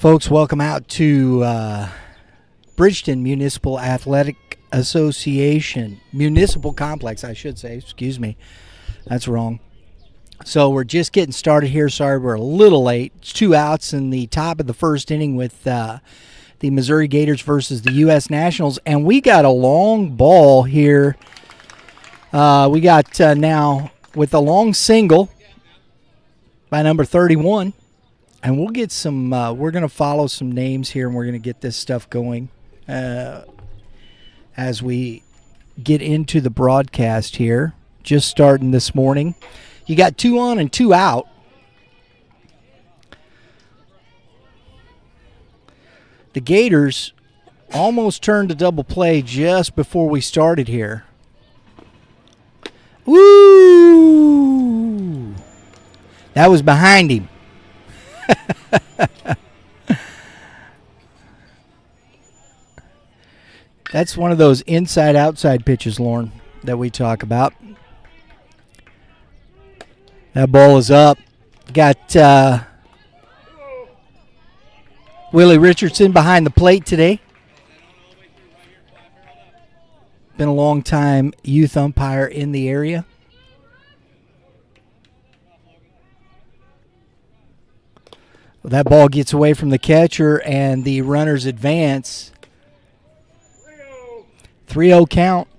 Folks, welcome out to Bridgeton Municipal Athletic Association. Municipal Complex, I should say. Excuse me. That's wrong. So we're just getting started here. Sorry, we're a little late. It's 2 outs in the top of the first inning with the Missouri Gators versus the U.S. Nationals. And we got a long ball here. We got now with a long single by number 31. And we'll get some, we're going to follow some names here, and we're going to get this stuff going as we get into the broadcast here. Just starting this morning. You got 2 on and 2 out. The Gators almost turned a double play just before we started here. Woo! That was behind him. That's one of those inside-outside pitches, Lauren, that we talk about. That ball is up. Got Willie Richardson behind the plate today. Been a long time youth umpire in the area. Well, that ball gets away from the catcher, and the runners advance. 3-0 count.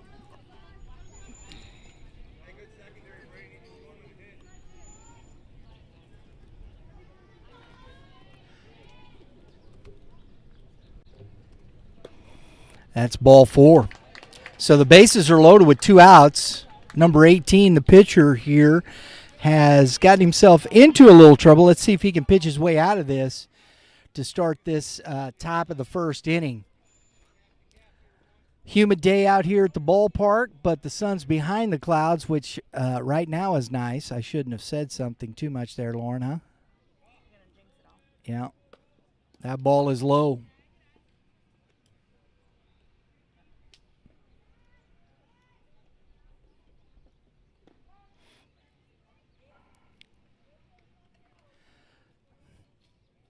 That's ball 4. So the bases are loaded with 2 outs. Number 18, the pitcher here, has gotten himself into a little trouble. Let's see if he can pitch his way out of this to start this top of the first inning. Humid day out here at the ballpark, but the sun's behind the clouds, which right now is nice. I shouldn't have said something too much there, Lauren, huh? Yeah. That ball is low.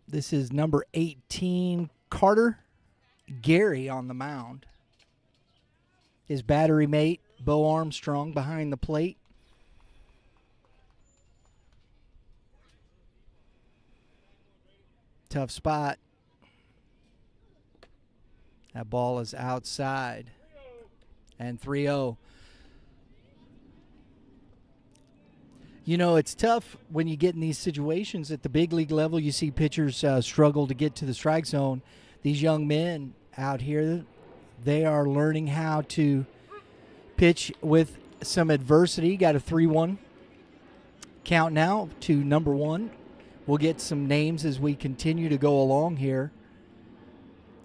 This is number 18, Carter Gary on the mound. His battery mate, Bo Armstrong, behind the plate. Tough spot. That ball is outside. And 3-0. You know, it's tough when you get in these situations at the big league level. You see pitchers struggle to get to the strike zone. These young men out here, they are learning how to pitch with some adversity. Got a 3-1 count now to number 1. We'll get some names as we continue to go along here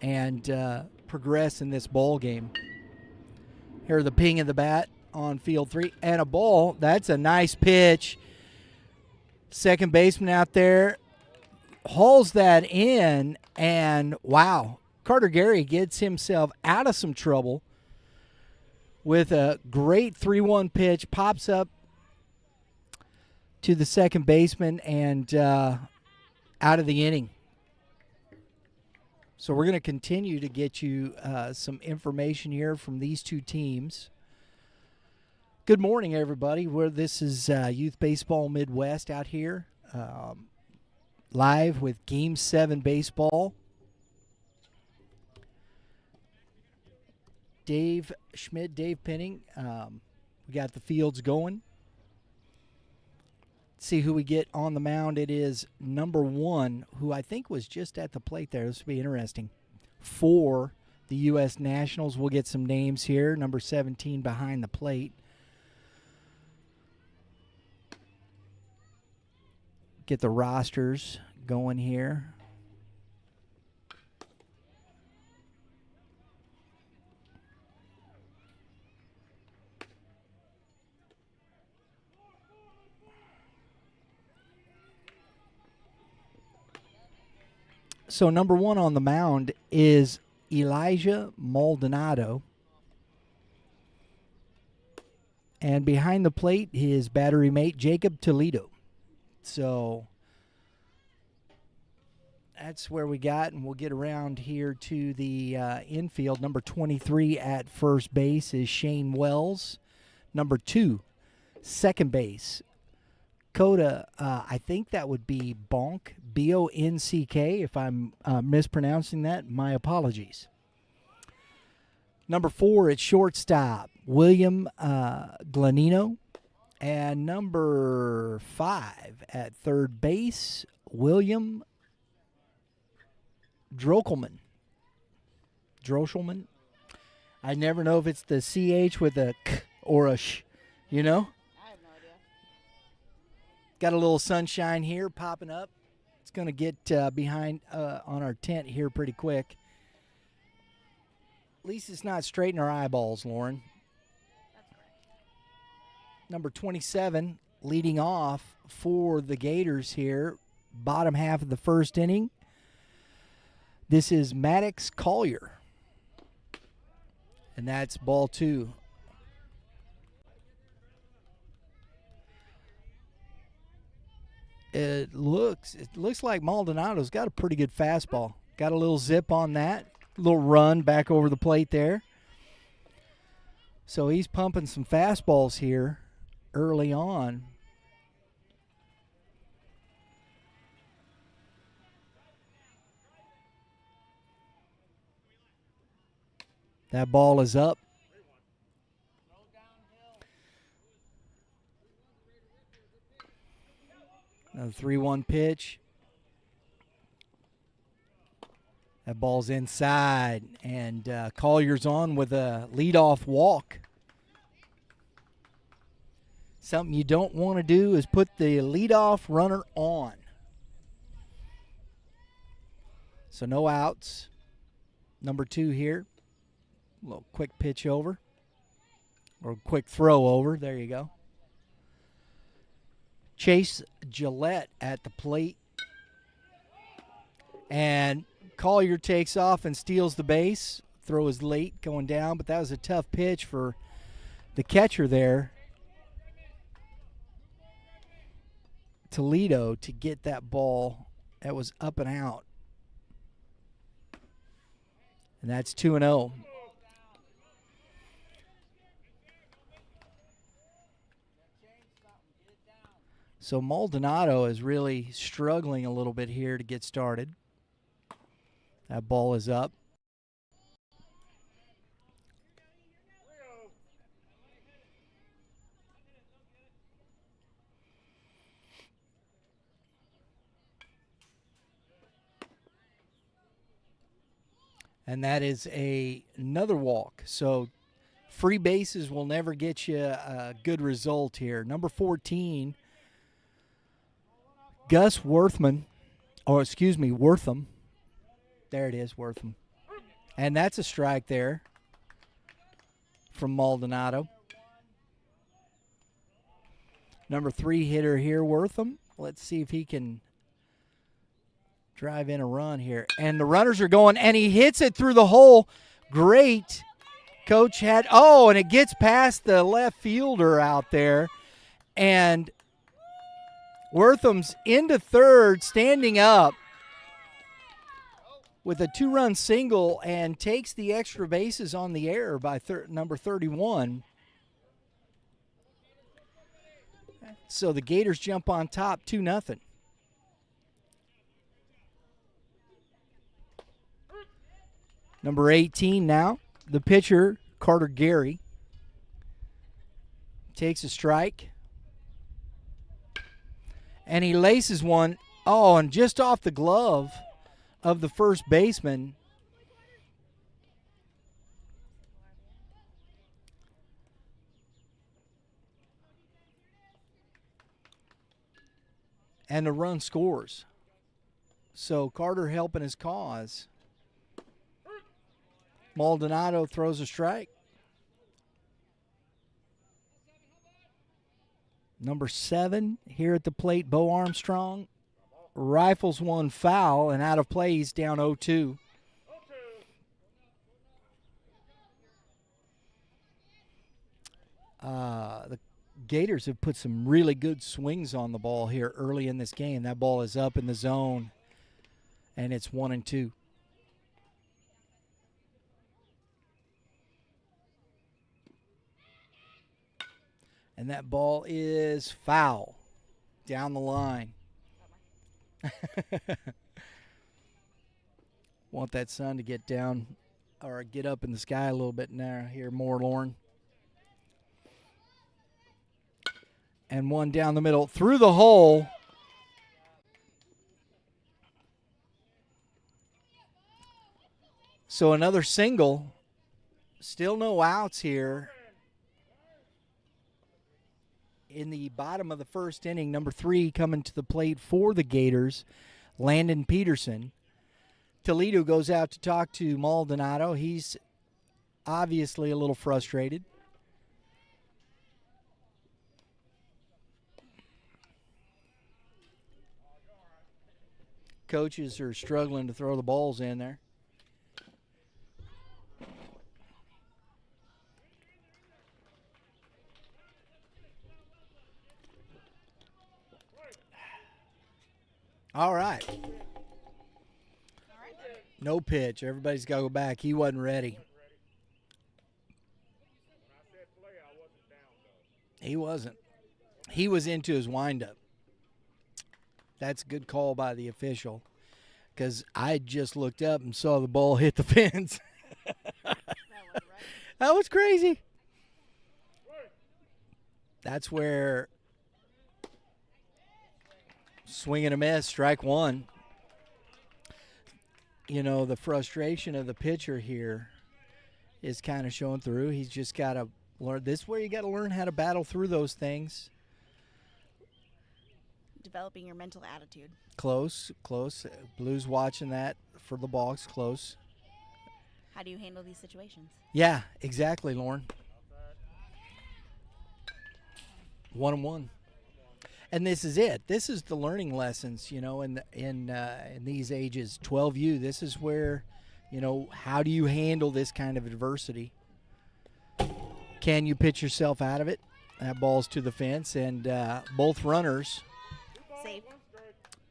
and progress in this ball game. Here, the ping of the bat on field 3, and a ball. That's a nice pitch. Second baseman out there hauls that in, and wow, Carter Gary gets himself out of some trouble with a great 3-1 pitch, pops up to the second baseman and out of the inning. So we're going to continue to get you some information here from these two teams. Good morning, everybody. This is Youth Baseball Midwest out here, live with Game 7 baseball. Dave Schmidt, Dave Penning. We got the fields going. Let's see who we get on the mound. It is number 1, who I think was just at the plate there. This will be interesting. For the U.S. Nationals, we'll get some names here. Number 17 behind the plate. Get the rosters going here. So number 1 on the mound is Elijah Maldonado. And behind the plate, his battery mate, Jacob Toledo. So That's where we got, and we'll get around here to the infield. Number 23 at first base is Shane Wells. Number 2, second base, Coda, I think that would be Bonk, B-O-N-C-K. If I'm mispronouncing that, my apologies. Number 4 at shortstop, William Glanino. And number 5 at third base, William Drochelman. I never know if it's the CH with a K or a sh, you know? I have no idea. Got a little sunshine here popping up. It's going to get behind on our tent here pretty quick. At least it's not straight in our eyeballs, Lauren. That's correct. Number 27 leading off for the Gators here, bottom half of the first inning. This is Maddox Collier. And that's ball 2. It looks like Maldonado's got a pretty good fastball. Got a little zip on that. Little run back over the plate there. So he's pumping some fastballs here early on. That ball is up. Another 3-1 pitch. That ball's inside, and Collier's on with a leadoff walk. Something you don't want to do is put the leadoff runner on. So no outs. Number 2 here. A little quick pitch over. Or quick throw over. There you go. Chase Gillette at the plate. And Collier takes off and steals the base. Throw is late going down, but that was a tough pitch for the catcher there, Toledo, to get that ball that was up and out. And that's 2-0. So Maldonado is really struggling a little bit here to get started. That ball is up. And that is another walk. So free bases will never get you a good result here. Number 14, Gus Wortham. There it is, Wortham. And that's a strike there from Maldonado. Number 3 hitter here, Wortham. Let's see if he can drive in a run here. And the runners are going, and he hits it through the hole. Great. Coach had, and it gets past the left fielder out there. And Wortham's into third, standing up with a 2-run single, and takes the extra bases on the air by number 31. So the Gators jump on top 2-0. Number 18 now, the pitcher, Carter Gary, takes a strike. And he laces one, and just off the glove of the first baseman. And the run scores. So Carter helping his cause. Maldonado throws a strike. Number 7 here at the plate, Bo Armstrong, rifles one foul, and out of play. He's down 0-2. The Gators have put some really good swings on the ball here early in this game. That ball is up in the zone. And it's 1-2. And that ball is foul down the line. Want that sun to get down or get up in the sky a little bit now here more, Lauren. And one down the middle through the hole. So another single. Still no outs here. In the bottom of the first inning, number 3 coming to the plate for the Gators, Landon Peterson. Toledo goes out to talk to Maldonado. He's obviously a little frustrated. Coaches are struggling to throw the balls in there. All right. No pitch. Everybody's got to go back. He wasn't ready. He wasn't. He was into his windup. That's a good call by the official because I just looked up and saw the ball hit the fence. That was crazy. That's where swing and a miss, strike one. You know, the frustration of the pitcher here is kind of showing through. He's just got to learn. This is where you got to learn how to battle through those things. Developing your mental attitude. Close. Blue's watching that for the box, close. How do you handle these situations? Yeah, exactly, Lauren. 1-1. And this is it. This is the learning lessons, you know, in these ages, 12U. This is where, you know, how do you handle this kind of adversity? Can you pitch yourself out of it? That ball's to the fence, and both runners Safe.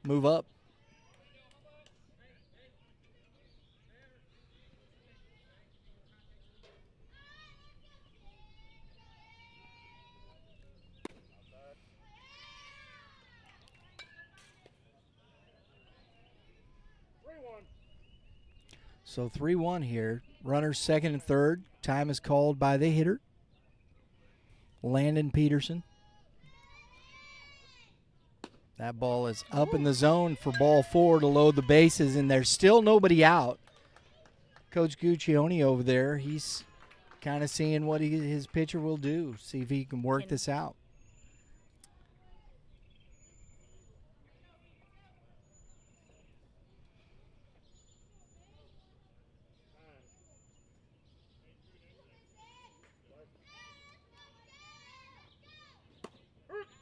move up. So 3-1 here. Runners second and third. Time is called by the hitter, Landon Peterson. That ball is up in the zone for ball 4 to load the bases, and there's still nobody out. Coach Guccione over there, he's kind of seeing what his pitcher will do, see if he can work this out.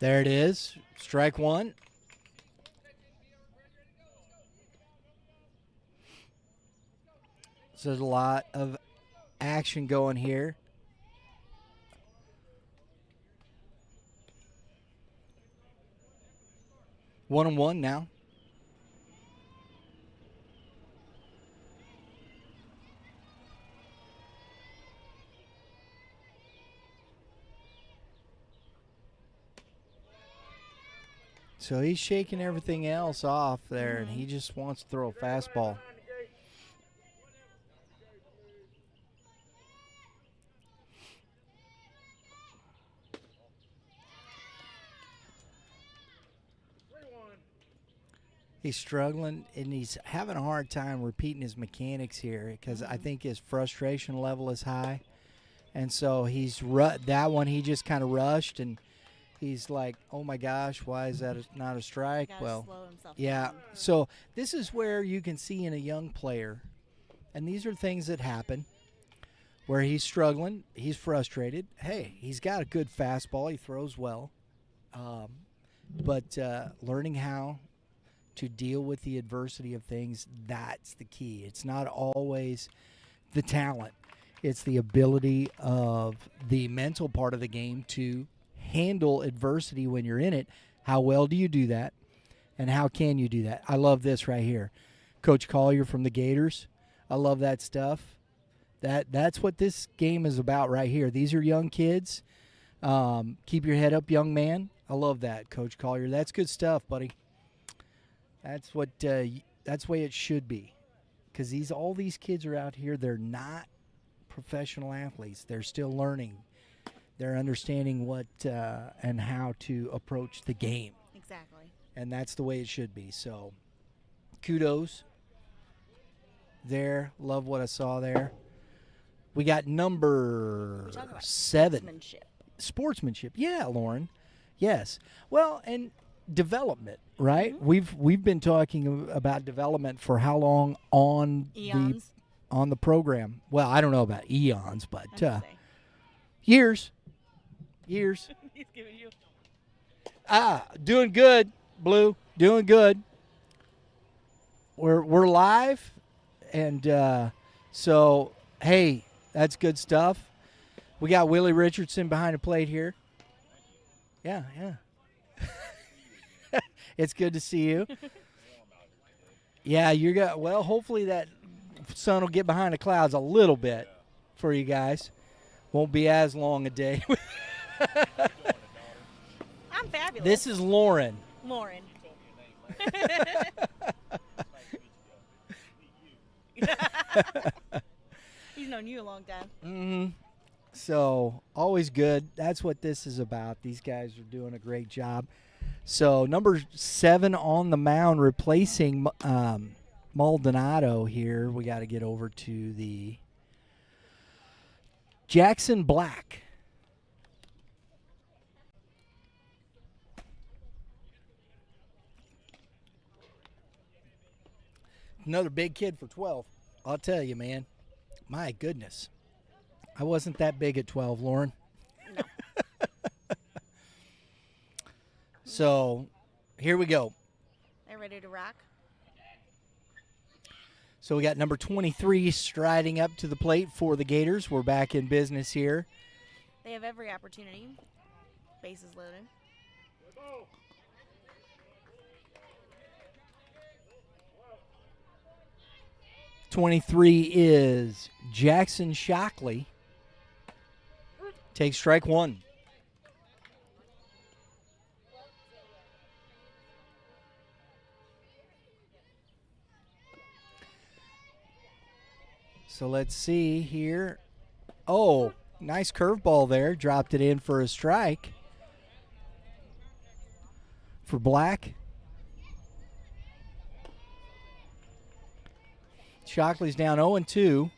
There it is, strike one. So there's a lot of action going here. One and one now. So he's shaking everything else off there, and he just wants to throw a fastball. He's struggling, and he's having a hard time repeating his mechanics here because I think his frustration level is high. And so he's that one he just kind of rushed, and he's like, oh, my gosh, why is that not a strike? Well, slow himself yeah. down. So this is where you can see in a young player, and these are things that happen, where he's struggling, he's frustrated. Hey, he's got a good fastball. He throws well. But learning how to deal with the adversity of things, that's the key. It's not always the talent. It's the ability of the mental part of the game to handle adversity when you're in it. How well do you do that, and how can you do that? I love this right here. Coach Collier from the Gators. I love that stuff. That's what this game is about right here. These are young kids. Keep your head up, young man. I love that, Coach Collier. That's good stuff, buddy. That's that's the way it should be. Because all these kids are out here. They're not professional athletes. They're still learning. They're understanding what and how to approach the game. Exactly. And that's the way it should be. So, kudos there. Love what I saw there. We got number 7. Sportsmanship. Yeah, Lauren. Yes. Well, and development, right? Mm-hmm. We've been talking about development for how long on Eons. the program? Well, I don't know about eons, but Years. years. He's giving you. Doing good, Blue. Doing good. We're live, and so hey, that's good stuff. We got Willie Richardson behind the plate here. Yeah. It's good to see you. Yeah, well, hopefully that sun will get behind the clouds a little bit for you guys. Won't be as long a day. I'm fabulous. This is Lauren. Lauren. He's known you a long time. Mm-hmm. So, always good. That's what this is about. These guys are doing a great job. So, number 7 on the mound replacing Maldonado here. We got to get over to the Jackson Black. Another big kid for 12. I'll tell you, man. My goodness. I wasn't that big at 12, Lauren. No. So, here we go. They're ready to rock. So, we got number 23 striding up to the plate for the Gators. We're back in business here. They have every opportunity. Bases loaded. 23 is Jackson Shockley. Takes strike 1. So let's see here. Oh, nice curveball there. Dropped it in for a strike for Black. Shockley's down 0-2.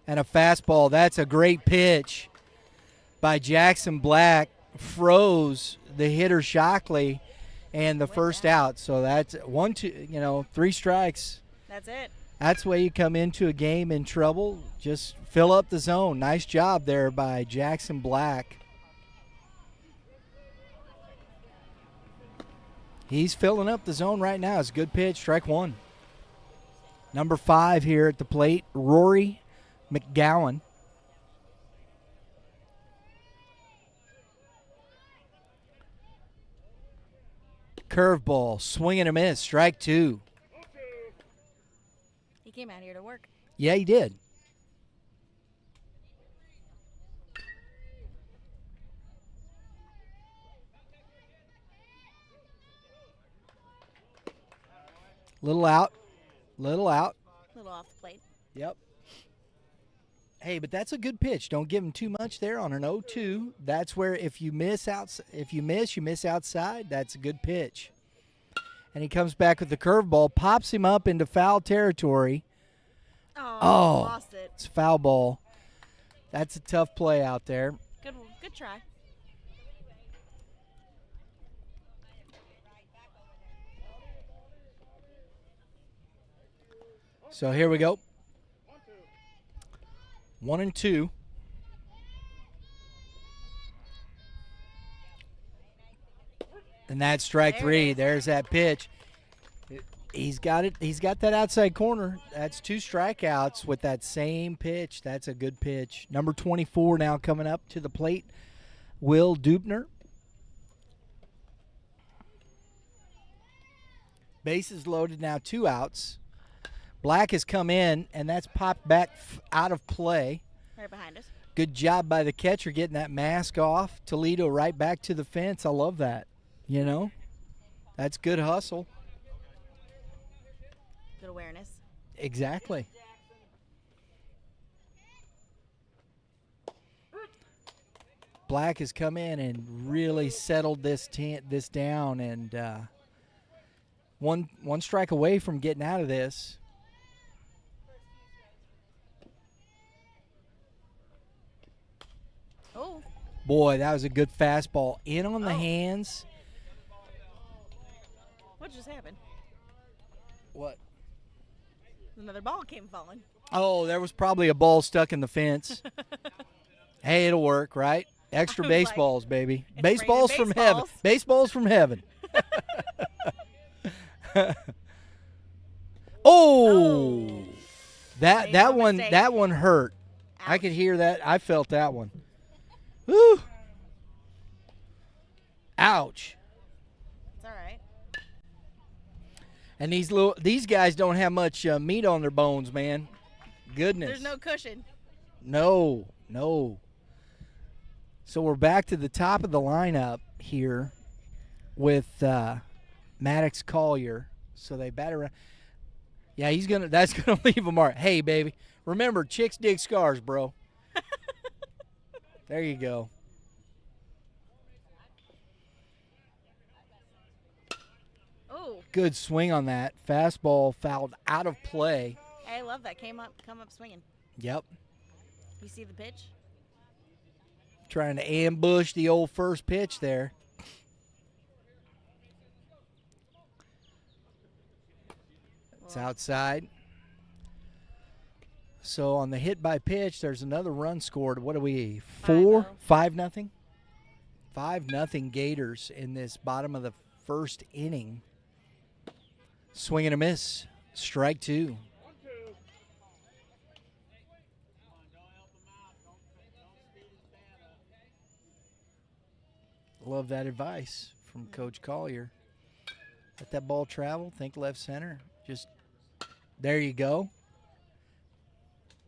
And a fastball. That's a great pitch by Jackson Black. Froze the hitter Shockley and the first out. So that's 1-2, 3 strikes. That's it. That's the way you come into a game in trouble. Just fill up the zone. Nice job there by Jackson Black. He's filling up the zone right now. It's a good pitch. Strike 1. Number 5 here at the plate, Rory McGowan. Curveball, swing and a miss, strike 2. He came out here to work. Yeah, he did. Little out. Little out. Little off the plate. Yep. Hey, but that's a good pitch. Don't give him too much there on an 0-2. That's where if you miss, you miss outside. That's a good pitch. And he comes back with the curveball, pops him up into foul territory. Oh, lost it. It's a foul ball. That's a tough play out there. Good try. So here we go. 1-2. And that's strike 3. There's that pitch. He's got it. He's got that outside corner. That's 2 strikeouts with that same pitch. That's a good pitch. Number 24 now coming up to the plate, Will Dubner. Bases loaded now, 2 outs. Black has come in, and that's popped back out of play. Right behind us. Good job by the catcher getting that mask off. Toledo right back to the fence. I love that. You know, that's good hustle. Good awareness. Exactly. Black has come in and really settled this down, and one strike away from getting out of this. Oh. Boy, that was a good fastball. In on the hands. What just happened? What? Another ball came falling. Oh, there was probably a ball stuck in the fence. Hey, it'll work, right? Extra baseballs, baby. Baseballs from heaven. Baseballs from heaven. Oh, that one hurt. Ouch. I could hear that. I felt that one. Woo! Ouch. It's all right. And these guys don't have much meat on their bones, man. Goodness. There's no cushion. No. So we're back to the top of the lineup here with Maddox Collier. So they bat around. Yeah, that's gonna leave a mark. Hey, baby, remember, chicks dig scars, bro. There you go. Oh. Good swing on that. Fastball fouled out of play. I love that. Come up swinging. Yep. You see the pitch? Trying to ambush the old first pitch there. It's outside. So on the hit by pitch, there's another run scored. What are we? 4? 5-0? 5-0 Gators in this bottom of the first inning. Swing and a miss. Strike 2. Love that advice from Coach Collier. Let that ball travel. Think left center. Just there you go.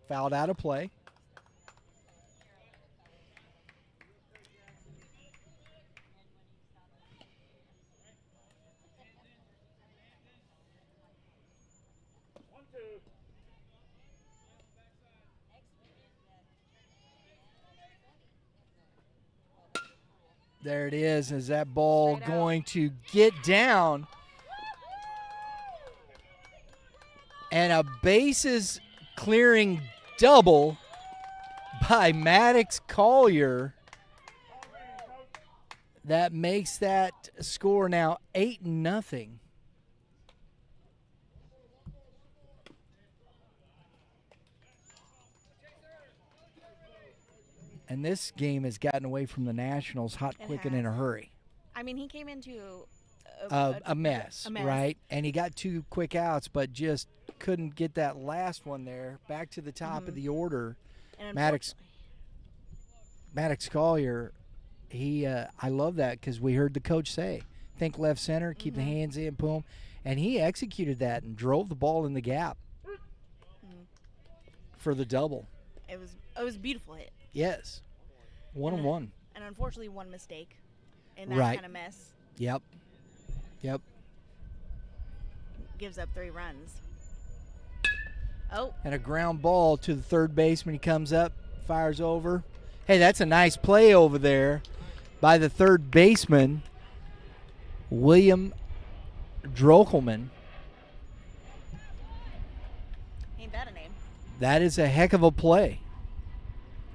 Fouled out of play. There it is. Is that ball going to get down? And a bases clearing double by Maddox Collier. That makes that score now 8-0. And this game has gotten away from the Nationals hot, quick, and in a hurry. I mean, he came into a mess, right? And he got 2 quick outs, but just couldn't get that last one there. Back to the top of the order. Maddox Collier, I love that because we heard the coach say, think left center, keep the hands in, boom. And he executed that and drove the ball in the gap for the double. It was a beautiful hit. Yes. 1-1. And unfortunately, one mistake in that kind of mess. Yep. Gives up 3 runs. Oh. And a ground ball to the third baseman. He comes up, fires over. Hey, that's a nice play over there by the third baseman, William Drochelman. Ain't that a name? That is a heck of a play.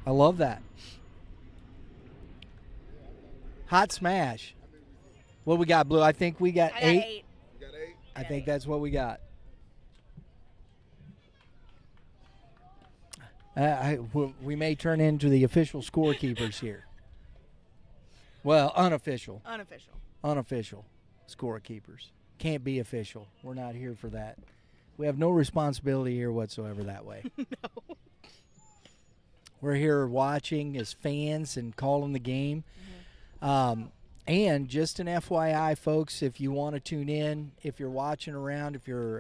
I love that. Hot smash. What we got, Blue? I think we got 8. I think that's what we got. We may turn into the official scorekeepers here. Well, unofficial. Unofficial scorekeepers. Can't be official. We're not here for that. We have no responsibility here whatsoever that way. No. We're here watching as fans and calling the game. And And just an FYI, folks, if you want to tune in, if you're watching around, if you're,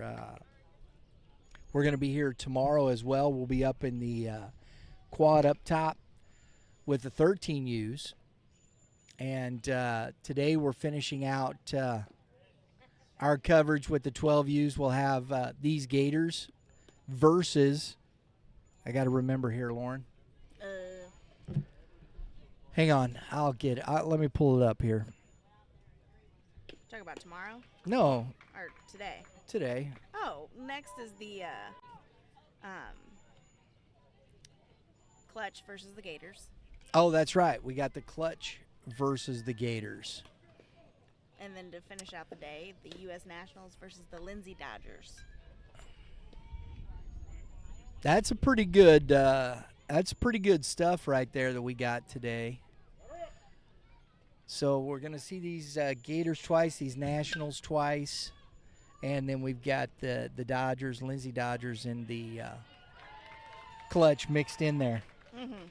we're going to be here tomorrow as well. We'll be up in the quad up top with the 13Us. And today we're finishing out our coverage with the 12Us. We'll have these Gators versus, I got to remember here, Lauren. Hang on, I'll get it. Let me pull it up here. Talk about tomorrow? No. Or today? Today. Oh, next is the Clutch versus the Gators. Oh, that's right. We got the Clutch versus the Gators. And then to finish out the day, the U.S. Nationals versus the Lindsay Dodgers. That's a pretty good. That's pretty good stuff right there that we got today. So we're going to see these Gators twice, these Nationals twice, and then we've got the Dodgers, Lindsay Dodgers, and the Clutch mixed in there. Mm-hmm.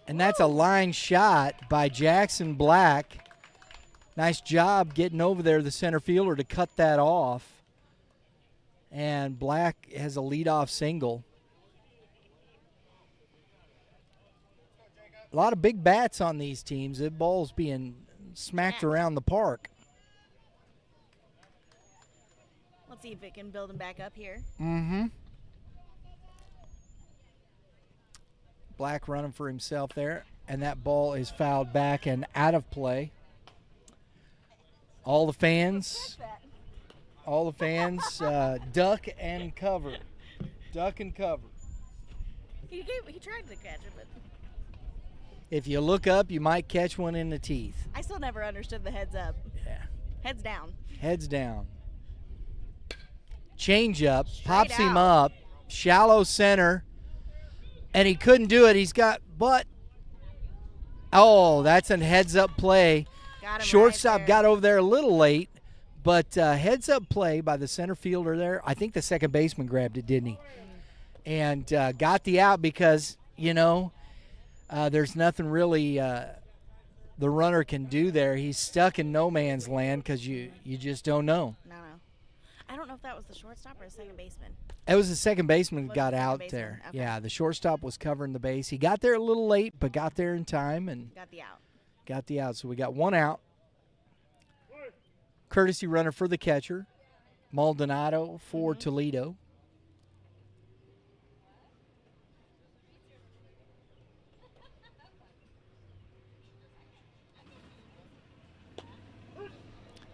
And that's a line shot by Jackson Black. Nice job getting over there, the center fielder, to cut that off. And Black has a leadoff single. A lot of big bats on these teams. The ball's being smacked around the park. Let's see if it can build him back up here. Mm-hmm. Black running for himself there, and that ball is fouled back and out of play. All the fans duck and cover. Duck and cover. He tried to catch it, but If you look up, you might catch one in the teeth. I still never understood the heads up. Yeah. Heads down. Heads down. Change up, pops him out. up, shallow center, and he couldn't do it. He's got, but, oh, that's a heads up play. Got him Shortstop right got over there a little late, but heads up play by the center fielder there. I think the second baseman grabbed it, didn't he? And got the out because, there's nothing really the runner can do there. He's stuck in no man's land because you just don't know. No. I don't know if that was the shortstop or the second baseman. It was the second baseman Was got the second out baseman? there. Okay. Yeah, the shortstop was covering the base. He got there a little late, but got there in time and Got the out. So we got one out. Courtesy runner for the catcher. Maldonado for Toledo.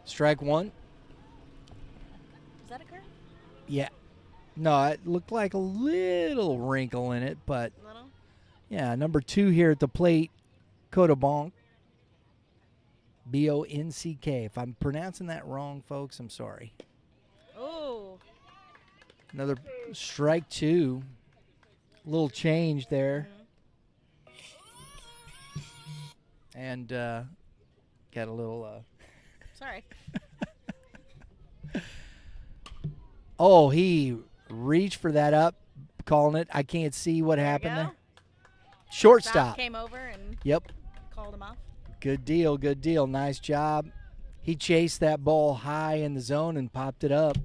Strike one. Is that a curve? Yeah. No, it looked like a little wrinkle in it, but Little? yeah, number 2 here at the plate, Cotobonk. B-O-N-C-K. If I'm pronouncing that wrong, folks, I'm sorry. Oh. Another strike 2. Little change there. And got a little... Sorry. Oh, he reached for that up, calling it. I can't see what happened there. Shortstop. Came over and Yep. called him off. Good deal, good deal. Nice job. He chased that ball high in the zone and popped it up.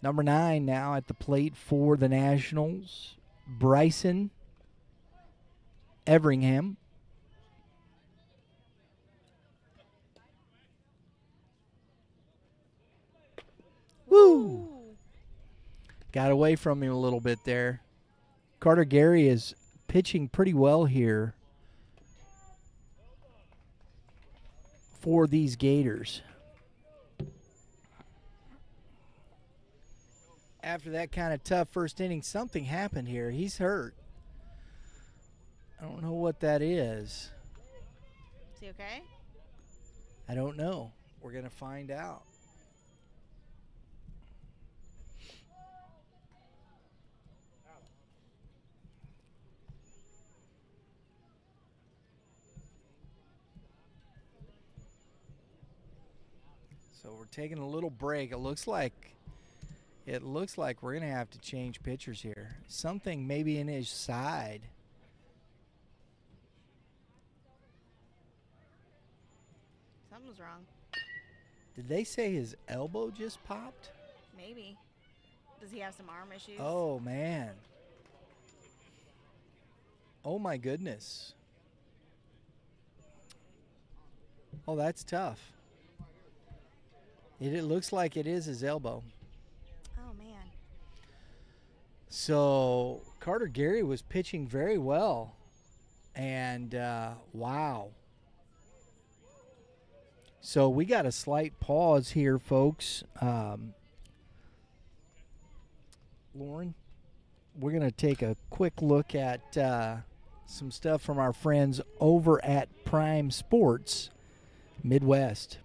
Number 9 now at the plate for the Nationals, Bryson Everingham. Woo! Got away from him a little bit there. Carter Gary is pitching pretty well here for these Gators. After that kind of tough first inning, something happened here. He's hurt. I don't know what that is. Is he okay? I don't know. We're going to find out. So we're taking a little break. It looks like we're going to have to change pitchers here. Something maybe in his side. Something's wrong. Did they say his elbow just popped? Maybe. Does he have some arm issues? Oh, man. Oh, my goodness. Oh, that's tough. It looks like it is his elbow. Oh, man. So Carter Gary was pitching very well. And, wow. So we got a slight pause here, folks. Lauren, we're going to take a quick look at some stuff from our friends over at Prime Sports Midwest.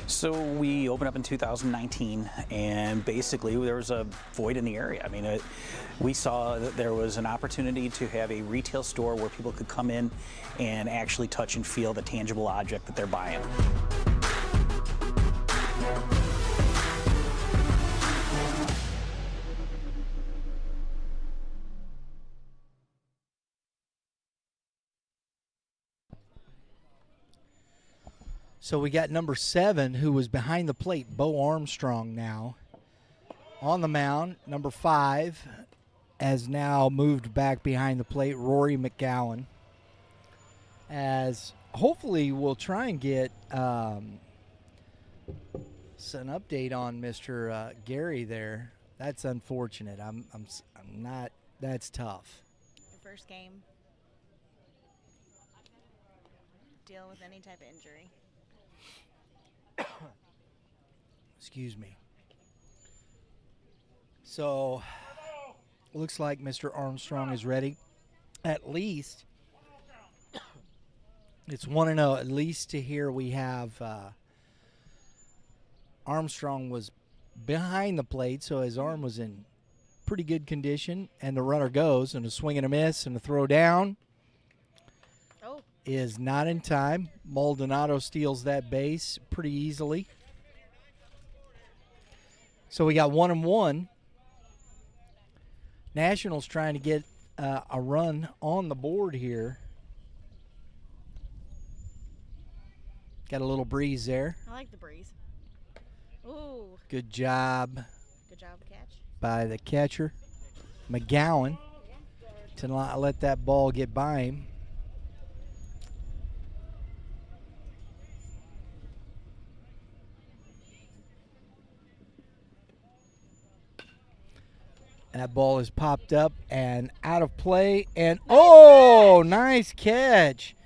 So we opened up in 2019, and basically there was a void in the area. I mean, we saw that there was an opportunity to have a retail store where people could come in and actually touch and feel the tangible object that they're buying. So we got number 7, who was behind the plate, Bo Armstrong now. On the mound, number 5 has now moved back behind the plate, Rory McGowan. As hopefully we'll try and get an update on Mr. Gary there. That's unfortunate. I'm not. That's tough. Your first game. Deal with any type of injury. Excuse me. So, looks like Mr. Armstrong is ready. At least, it's 1-0. At least to here we have Armstrong was behind the plate, so his arm was in pretty good condition. And the runner goes, and a swing and a miss, and a throw down. Is not in time. Maldonado steals that base pretty easily. So we got 1-1. Nationals trying to get a run on the board here. Got a little breeze there. I like the breeze. Ooh. Good job. Good job, catch. By the catcher, McGowan, to not let that ball get by him. And that ball is popped up and out of play. And, oh, nice catch.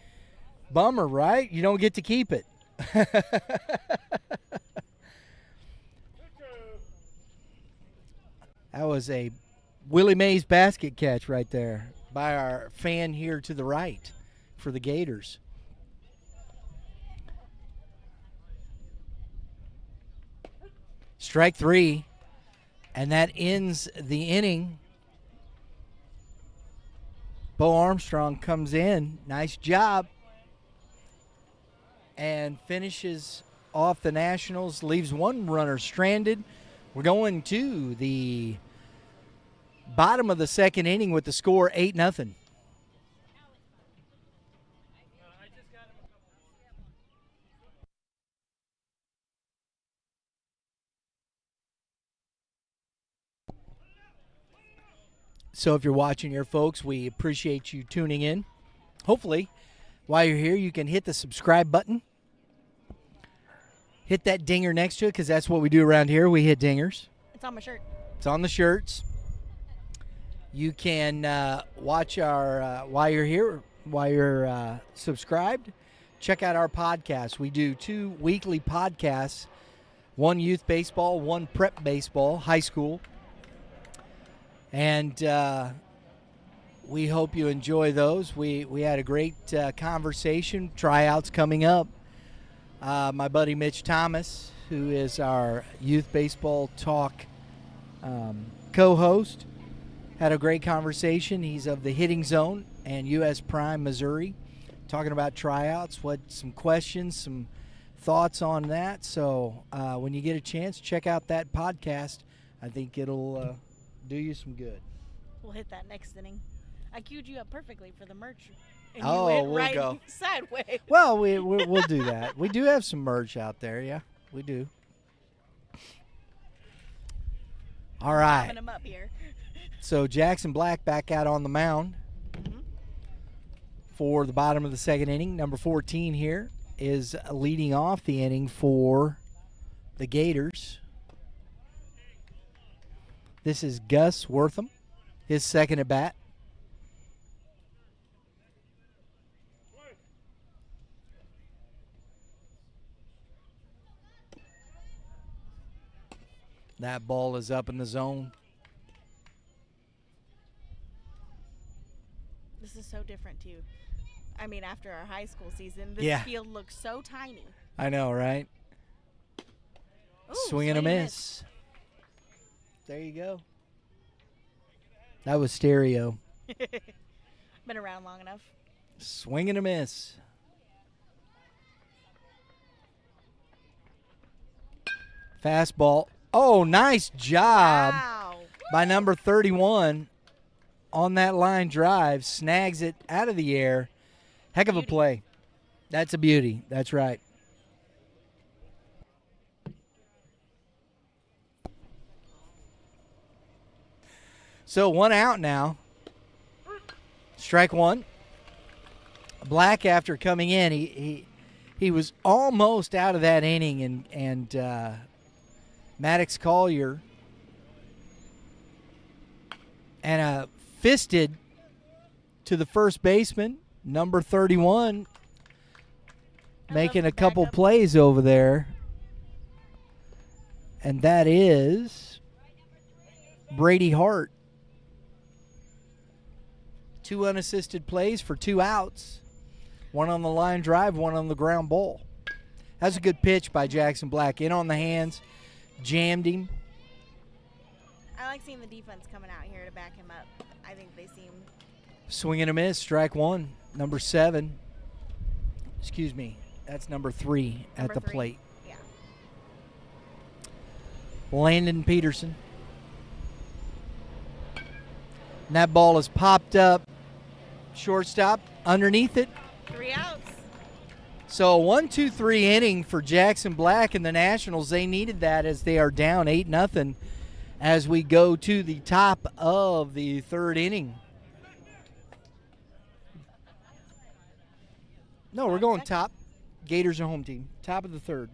Bummer, right? You don't get to keep it. That was a Willie Mays basket catch right there by our fan here to the right for the Gators. Strike 3. And that ends the inning. Bo Armstrong comes in. Nice job. And finishes off the Nationals. Leaves one runner stranded. We're going to the bottom of the second inning with the score 8-0. So if you're watching here, folks, we appreciate you tuning in. Hopefully, while you're here, you can hit the subscribe button. hit that dinger next to it because that's what we do around here. We hit dingers. It's on my shirt. It's on the shirts. You can watch our, while you're here, while you're subscribed, check out our podcast. We do 2 weekly podcasts, one youth baseball, one prep baseball, high school. And we hope you enjoy those. We had a great conversation, tryouts coming up. My buddy Mitch Thomas, who is our youth baseball talk co-host, had a great conversation. He's of the Hitting Zone and U.S. Prime, Missouri, talking about tryouts, some questions, some thoughts on that. So when you get a chance, check out that podcast. I think it'll do you some good. We'll hit that next inning. I queued you up perfectly for the merch. And Oh, you went we'll right go. sideways. Well, we'll do that. We do have some merch out there, yeah, we do. All right. Having them up here. So Jackson Black back out on the mound for the bottom of the second inning. Number 14 here is leading off the inning for the Gators. This is Gus Wortham, his second at bat. That ball is up in the zone. This is so different, too. I mean, after our high school season, this Yeah. field looks so tiny. I know, right? Ooh, Swing and a miss. There you go. That was stereo. Been around long enough. Swing and a miss. Fastball. Oh, nice job Wow. by number 31 on that line drive. Snags it out of the air. Heck of a Beauty. play. That's a beauty. That's right. So 1 out now. Strike 1. Black, after coming in, he was almost out of that inning, and Maddox Collier and a fisted to the first baseman, number 31, making a couple backup. plays over there, and that is Brady Hart. 2 unassisted plays for 2 outs. 1 on the line drive, 1 on the ground ball. That's a good pitch by Jackson Black. In on the hands, jammed him. I like seeing the defense coming out here to back him up. I think they seem... Swing and a miss, strike 1. Number 7. Excuse me. That's number 3 at Number the 3. plate. Yeah. Landon Peterson. And that ball is popped up. Shortstop underneath it. 3 outs. So 1-2-3 inning for Jackson Black and the Nationals. They needed that as they are down 8-0 as we go to the top of the 3rd inning. No, we're going top. Gators are home team. Top of the 3rd.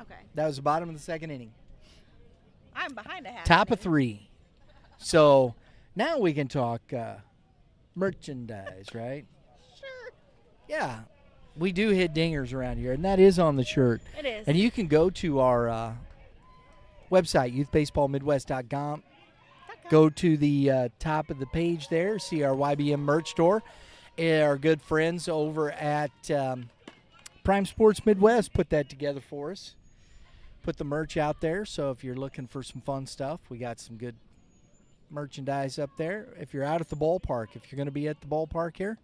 Okay. That was the bottom of the 2nd inning. I'm behind a half. Top of inning. 3. So now we can talk merchandise, right? Sure. Yeah. We do hit dingers around here, and that is on the shirt. It is. And you can go to our website, youthbaseballmidwest.com. Go to the top of the page there, see our YBM merch store. Our good friends over at Prime Sports Midwest put that together for us. Put the merch out there, so if you're looking for some fun stuff, we got some good merchandise up there. If you're out at the ballpark, if you're going to be at the ballpark here,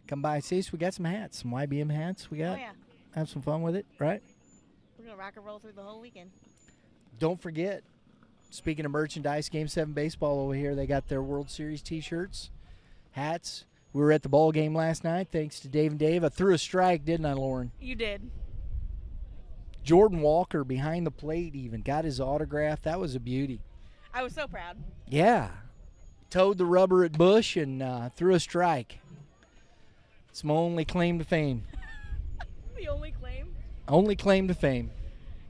come by and see us. We got some hats, some YBM hats. We got. Oh, yeah. Have some fun with it, right? We're going to rock and roll through the whole weekend. Don't forget, speaking of merchandise, Game7 Baseball over here, they got their World Series T-shirts, hats. We were at the ball game last night, thanks to Dave and Dave. I threw a strike, didn't I, Lauren? You did. Jordan Walker behind the plate even got his autograph. That was a beauty. I was so proud. Yeah. Towed the rubber at Bush and threw a strike. It's my only claim to fame. The only claim. Only claim to fame.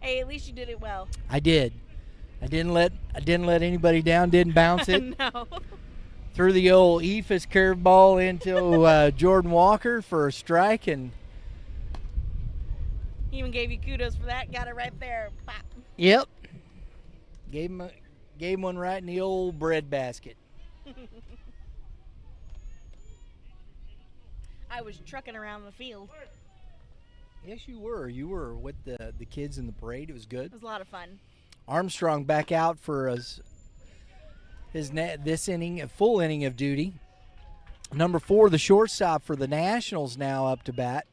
Hey, Hey, at least you did it well. I did. I didn't let anybody down. Didn't bounce it. No. Threw the old Ephus curveball into Jordan Walker for a strike, and He even gave you kudos for that. Got it right there. Pop. yep, gave him one right in the old bread basket. I was trucking around the field. Yes, you were. You were with the kids in the parade. It was good. It was a lot of fun. Armstrong back out for this inning, a full inning of duty. Number 4, the shortstop for the Nationals, now up to bat.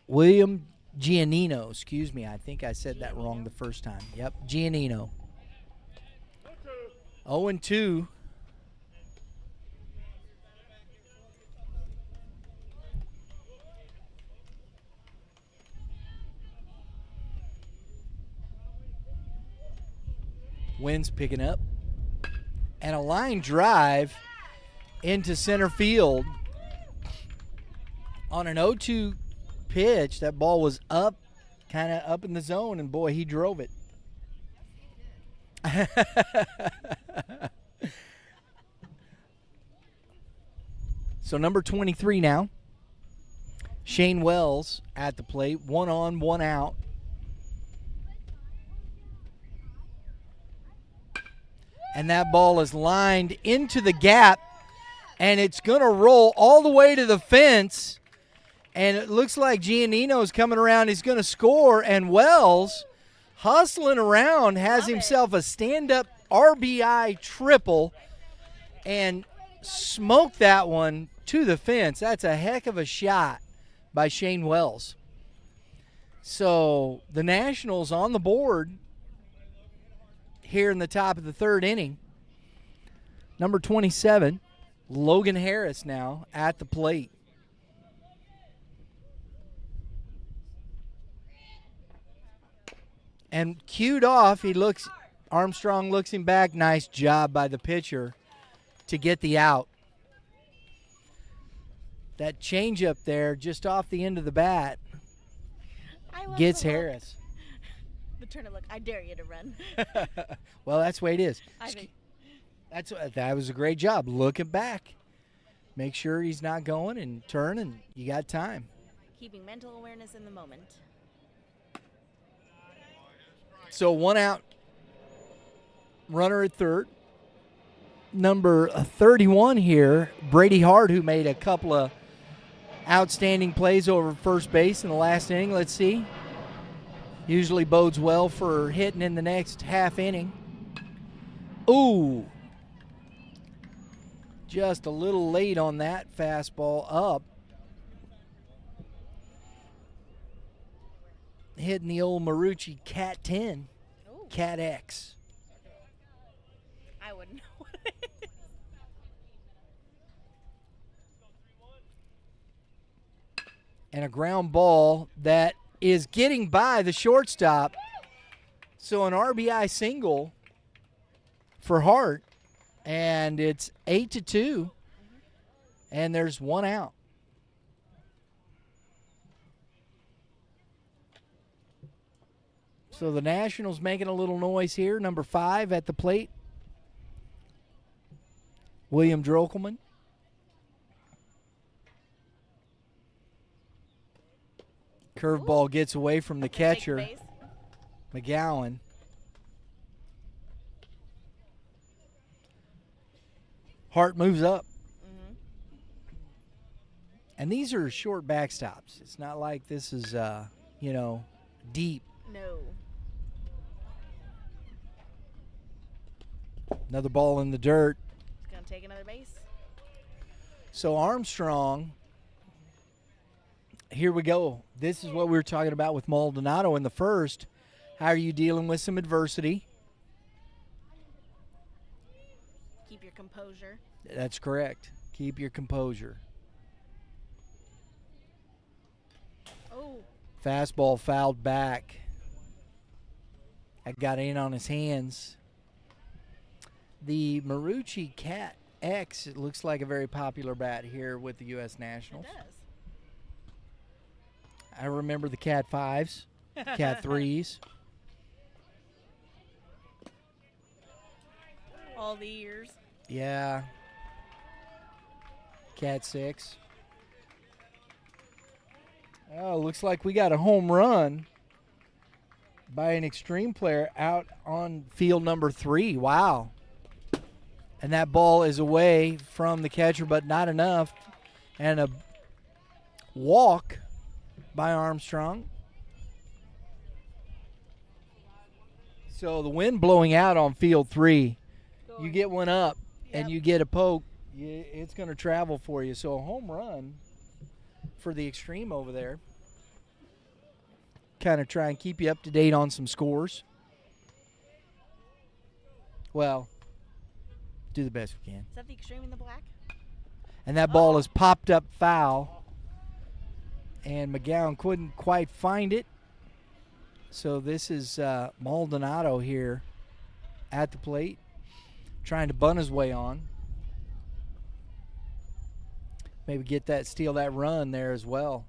William Giannino. Excuse me, I think I said that wrong the first time. Yep, Giannino. 0-2. Wind's picking up. And a line drive into center field on an 0-2 pitch. That ball was up, kind of up in the zone, and boy, he drove it. So number 23 now, Shane Wells at the plate, 1 on, 1 out. And that ball is lined into the gap, and it's going to roll all the way to the fence. And it looks like Giannino's coming around. He's going to score, and Wells, hustling around, has himself a stand-up RBI triple and smoked that one to the fence. That's a heck of a shot by Shane Wells. So the Nationals on the board here in the top of the 3rd inning. Number 27, Logan Harris now at the plate. And cued off, Armstrong looks him back. Nice job by the pitcher to get the out. That changeup there just off the end of the bat gets Harris. The turner look, I dare you to run. Well, that's the way it is. I think. That was a great job. Looking back. Make sure he's not going and turn, and you got time. Keeping mental awareness in the moment. So 1 out, runner at 3rd. Number 31 here, Brady Hart, who made a couple of outstanding plays over first base in the last inning. Let's see. Usually bodes well for hitting in the next half inning. Ooh. Just a little late on that fastball up. Hitting the old Marucci Cat 10, Ooh. Cat X. I wouldn't know what it is. And a ground ball that is getting by the shortstop. So an RBI single for Hart, and it's 8-2, and there's 1 out. So the Nationals making a little noise here. Number 5 at the plate, William Drokelman. Curveball gets away from the catcher, McGowan. Hart moves up. Mm-hmm. And these are short backstops. It's not like this is, deep. No. Another ball in the dirt. He's going to take another base. So Armstrong, here we go. This is what we were talking about with Maldonado in the first. How are you dealing with some adversity? Keep your composure. That's correct. Keep your composure. Oh. Fastball fouled back. That got in on his hands. The Marucci Cat X, it looks like a very popular bat here with the U.S. Nationals. It does. I remember the Cat 5s. Cat 3s. All the years. Yeah. Cat 6. Oh, looks like we got a home run by an extreme player out on field number 3. Wow. And that ball is away from the catcher, but not enough. And a walk by Armstrong. So the wind blowing out on field 3. You get one up and you get a poke, it's going to travel for you. So a home run for the extreme over there. Kind of try and keep you up to date on some scores. Well, do the best we can. Is that the extreme in the black? And that ball is popped up foul. And McGowan couldn't quite find it. So this is Maldonado here at the plate, trying to bunt his way on. Maybe steal that run there as well.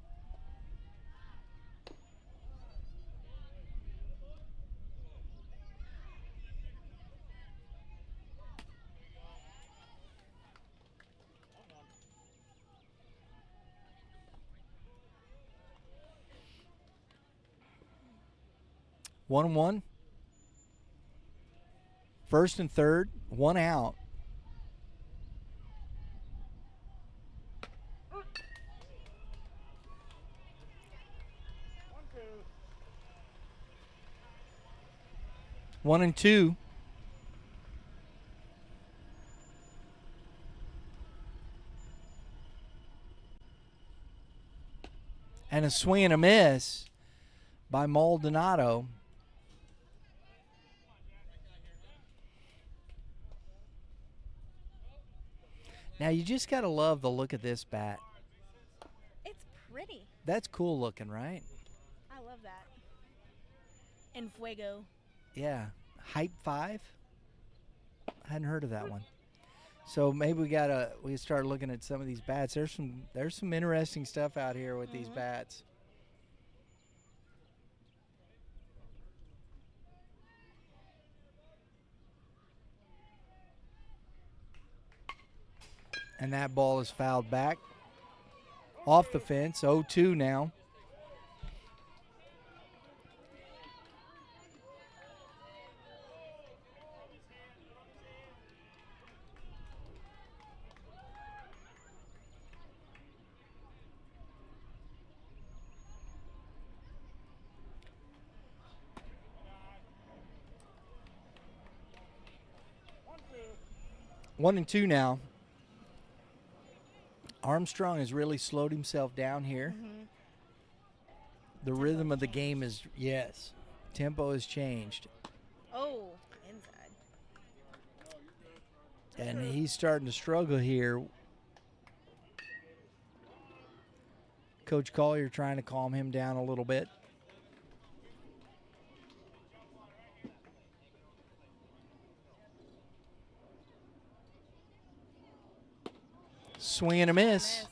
One and one. First and third, one out. One and two. And a swing and a miss by Maldonado. Now you just got to love the look of this bat. It's pretty. That's cool looking, right? I love that. En Fuego. Yeah. Hype 5? I hadn't heard of that one. So maybe we start looking at some of these bats. There's some interesting stuff out here with these bats. And that ball is fouled back off the fence. 0-2 now. One and two now. Armstrong has really slowed himself down here. The rhythm of the game is, tempo has changed. Oh, inside. And he's starting to struggle here. Coach Collier trying to calm him down a little bit. Swing and a miss.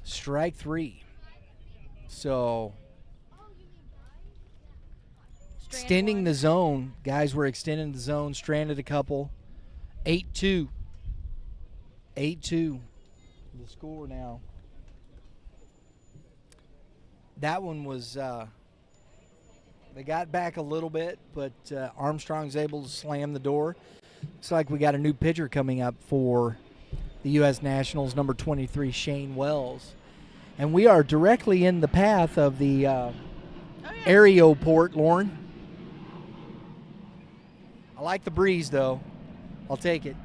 Strike 3. So extending the zone. Guys were extending the zone, stranded a couple. 8-2. 8-2. The score now. That one was, they got back a little bit, but Armstrong's able to slam the door. Looks like we got a new pitcher coming up for the U.S. Nationals, number 23, Shane Wells. And we are directly in the path of the aeroport, Lauren. I like the breeze, though. I'll take it.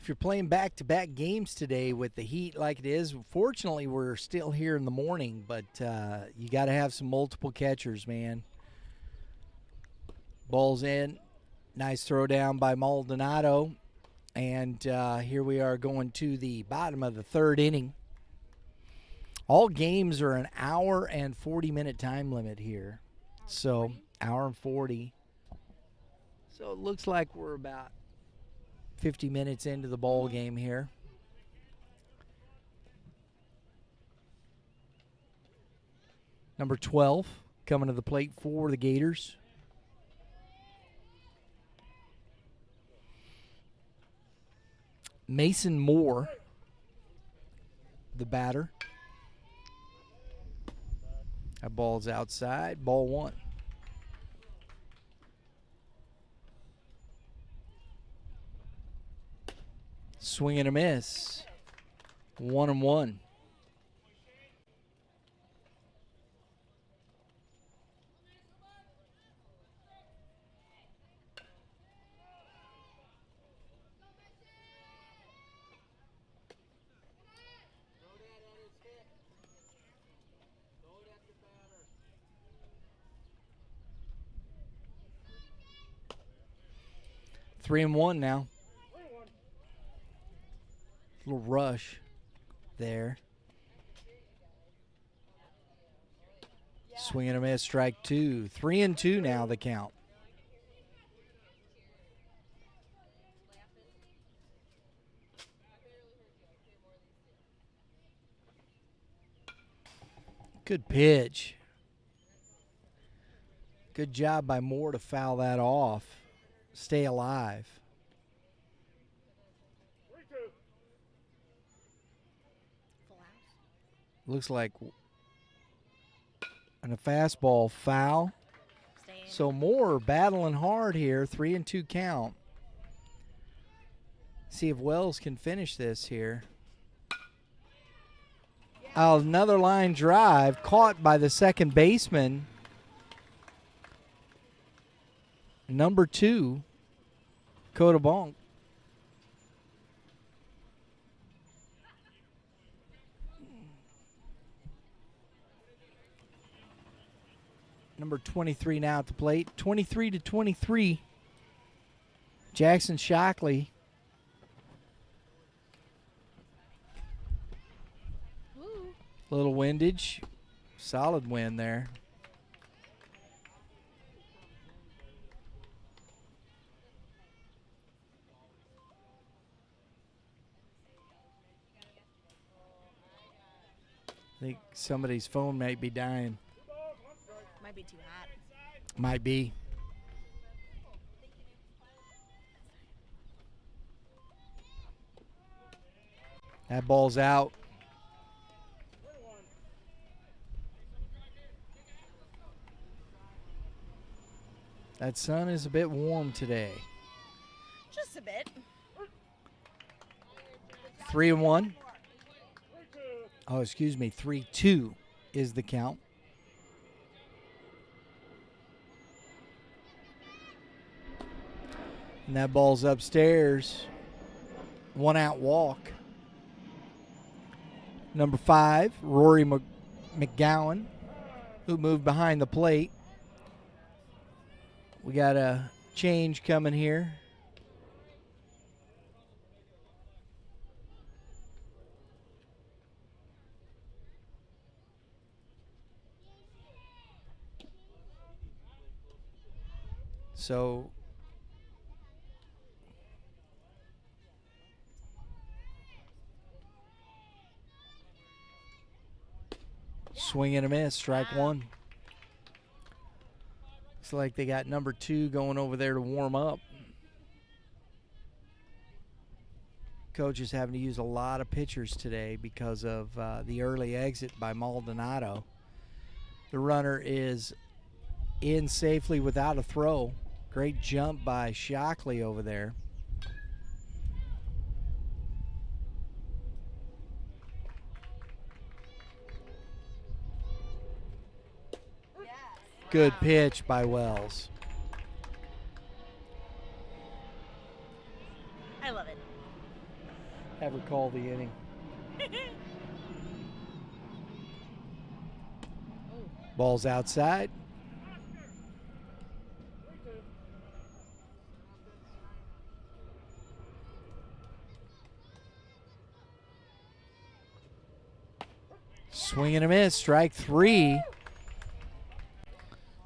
if you're playing back-to-back games today with the heat like it is, fortunately we're still here in the morning, but you got to have some multiple catchers, man. Ball's in. Nice throw down by Maldonado. And here we are going to the bottom of the third inning. All games are an hour and 40-minute time limit here. So, hour and 40. So it looks like we're about 50 minutes into the ball game here. Number 12 coming to the plate for the Gators. Mason Moore, the batter. That ball's outside. Ball one. Swing and a miss. 1-1. Three and one now. Little rush there. Swing and a miss, strike two. 3-2 now, the count. Good pitch. Good job by Moore to foul that off. Stay alive. Looks like and a fastball foul. So Moore battling hard here. 3-2 count. See if Wells can finish this here. Another line drive caught by the second baseman. Number 2, Coda Bonk. Number 23 now at the plate. 23-23. Jackson Shockley. Woo. Little windage. Solid wind there. I think somebody's phone might be dying. Might be too hot. Might be. That ball's out. That sun is a bit warm today. Just a bit. 3-1. Oh, excuse me. 3-2 is the count. And that ball's upstairs. 1 out walk. Number 5, Rory McGowan, who moved behind the plate. We got a change coming here. So swing and a miss, strike one. Looks like they got number 2 going over there to warm up. Coach is having to use a lot of pitchers today because of the early exit by Maldonado. The runner is in safely without a throw. Great jump by Shockley over there. Good pitch by Wells. I love it. Have her call the inning. Ball's outside. Swing and a miss. Strike 3.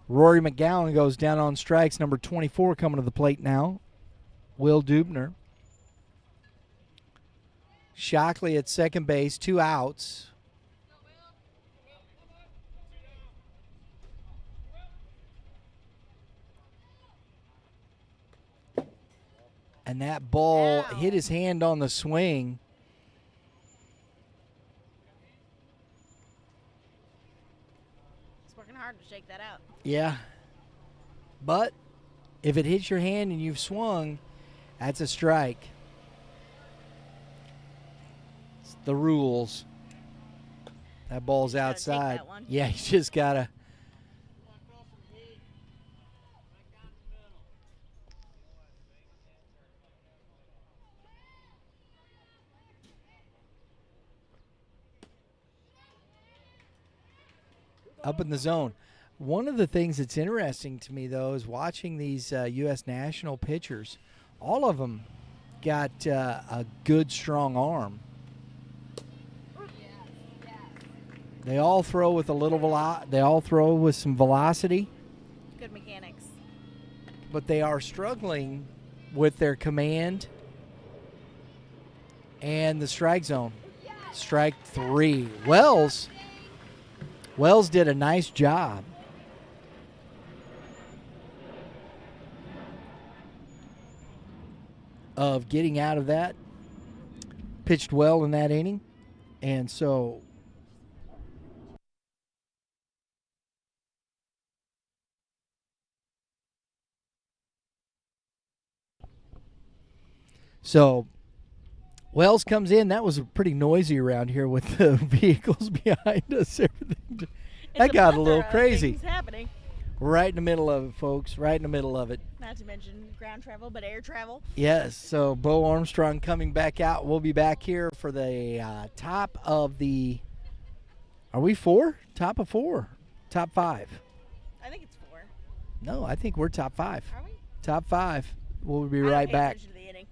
Rory McGowan goes down on strikes. Number 24 coming to the plate now. Will Dubner. Shockley at second base. 2 outs. And that ball hit his hand on the swing. It's working hard to shake that out. Yeah. But if it hits your hand and you've swung, that's a strike. It's the rules. That ball's outside. That one. Yeah, he's just got to. Up in the zone. One of the things that's interesting to me, though, is watching these U.S. national pitchers. All of them got a good, strong arm. They all throw with a little they all throw with some velocity. Good mechanics. But they are struggling with their command and the strike zone. Strike 3. Wells did a nice job. Of getting out of that. Pitched well in that inning. And so Wells comes in. That was pretty noisy around here with the vehicles behind us. Everything that got a little crazy. Happening. Right in the middle of it, folks. Right in the middle of it. Not to mention ground travel, but air travel. Yes. So Bo Armstrong coming back out. We'll be back here for the top of the. Are we 4? Top of 4. Top 5. I think it's 4. No, I think we're top 5. Are we? Top 5. We'll be I don't right pay back. attention to the inning.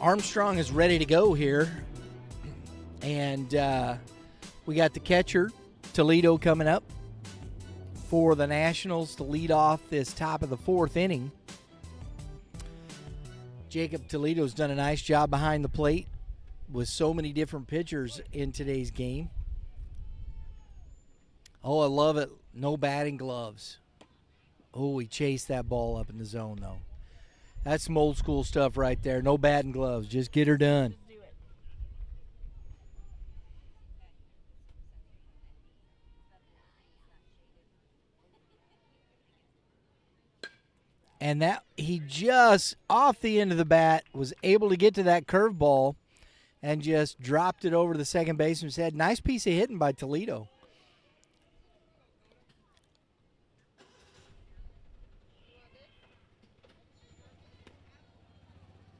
Armstrong is ready to go here. And we got the catcher, Toledo, coming up for the Nationals to lead off this top of the 4th inning. Jacob Toledo's done a nice job behind the plate with so many different pitchers in today's game. Oh, I love it. No batting gloves. Oh, he chased that ball up in the zone, though. That's some old school stuff right there. No batting gloves. Just get her done. Just do it. And that he just off the end of the bat was able to get to that curveball and just dropped it over the second baseman's head. Nice piece of hitting by Toledo.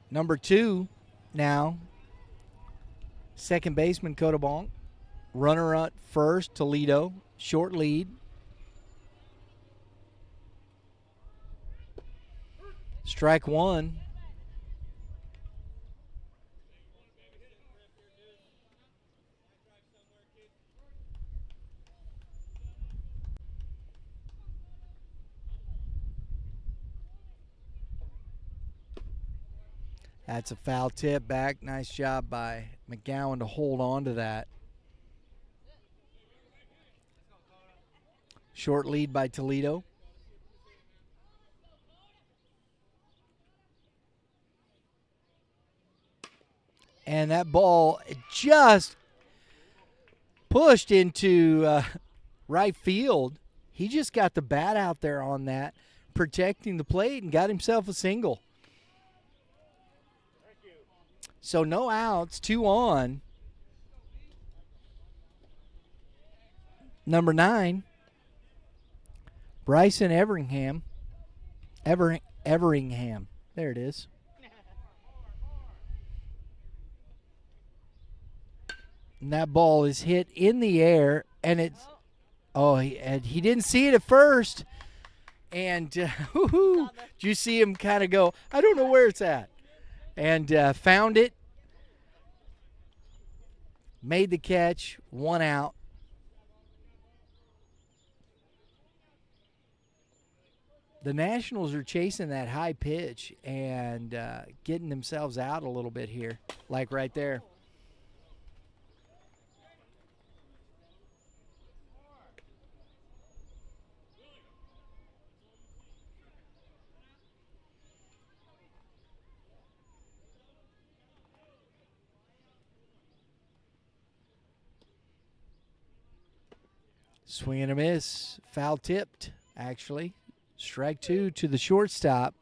Number 2 now, second baseman Cotobonk. Runner at first, Toledo. Short lead. Strike 1. That's a foul tip back. Nice job by McGowan to hold on to that. Short lead by Toledo. and that ball just pushed into right field. He just got the bat out there on that, protecting the plate, and got himself a single. So no outs, 2 on. Number 9, Bryson Everingham. Everingham. There it is. And that ball is hit in the air, and it's he didn't see it at first, and did you see him kind of go, I don't know where it's at, and found it, made the catch, 1 out. The Nationals are chasing that high pitch and getting themselves out a little bit here, like right there. Swing and a miss. Foul tipped, actually. Strike 2 to the shortstop.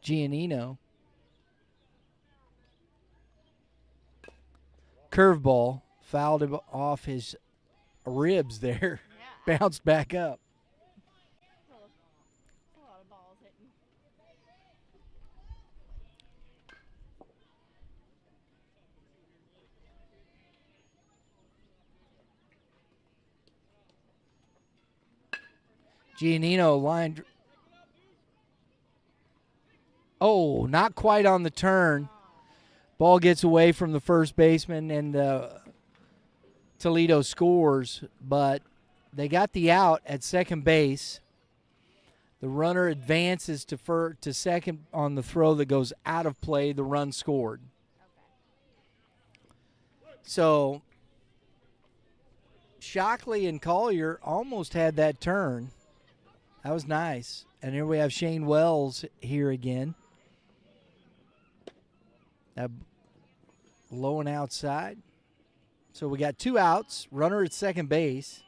Giannino. Curveball. Fouled him off his ribs there. Yeah. Bounced back up. A lot of balls hitting. Giannino lined. Oh, not quite on the turn. Ball gets away from the first baseman, and Toledo scores, but they got the out at second base. The runner advances to second on the throw that goes out of play. The run scored. Okay. So Shockley and Collier almost had that turn. That was nice. And here we have Shane Wells here again. Low and outside. So we got 2 outs. Runner at second base.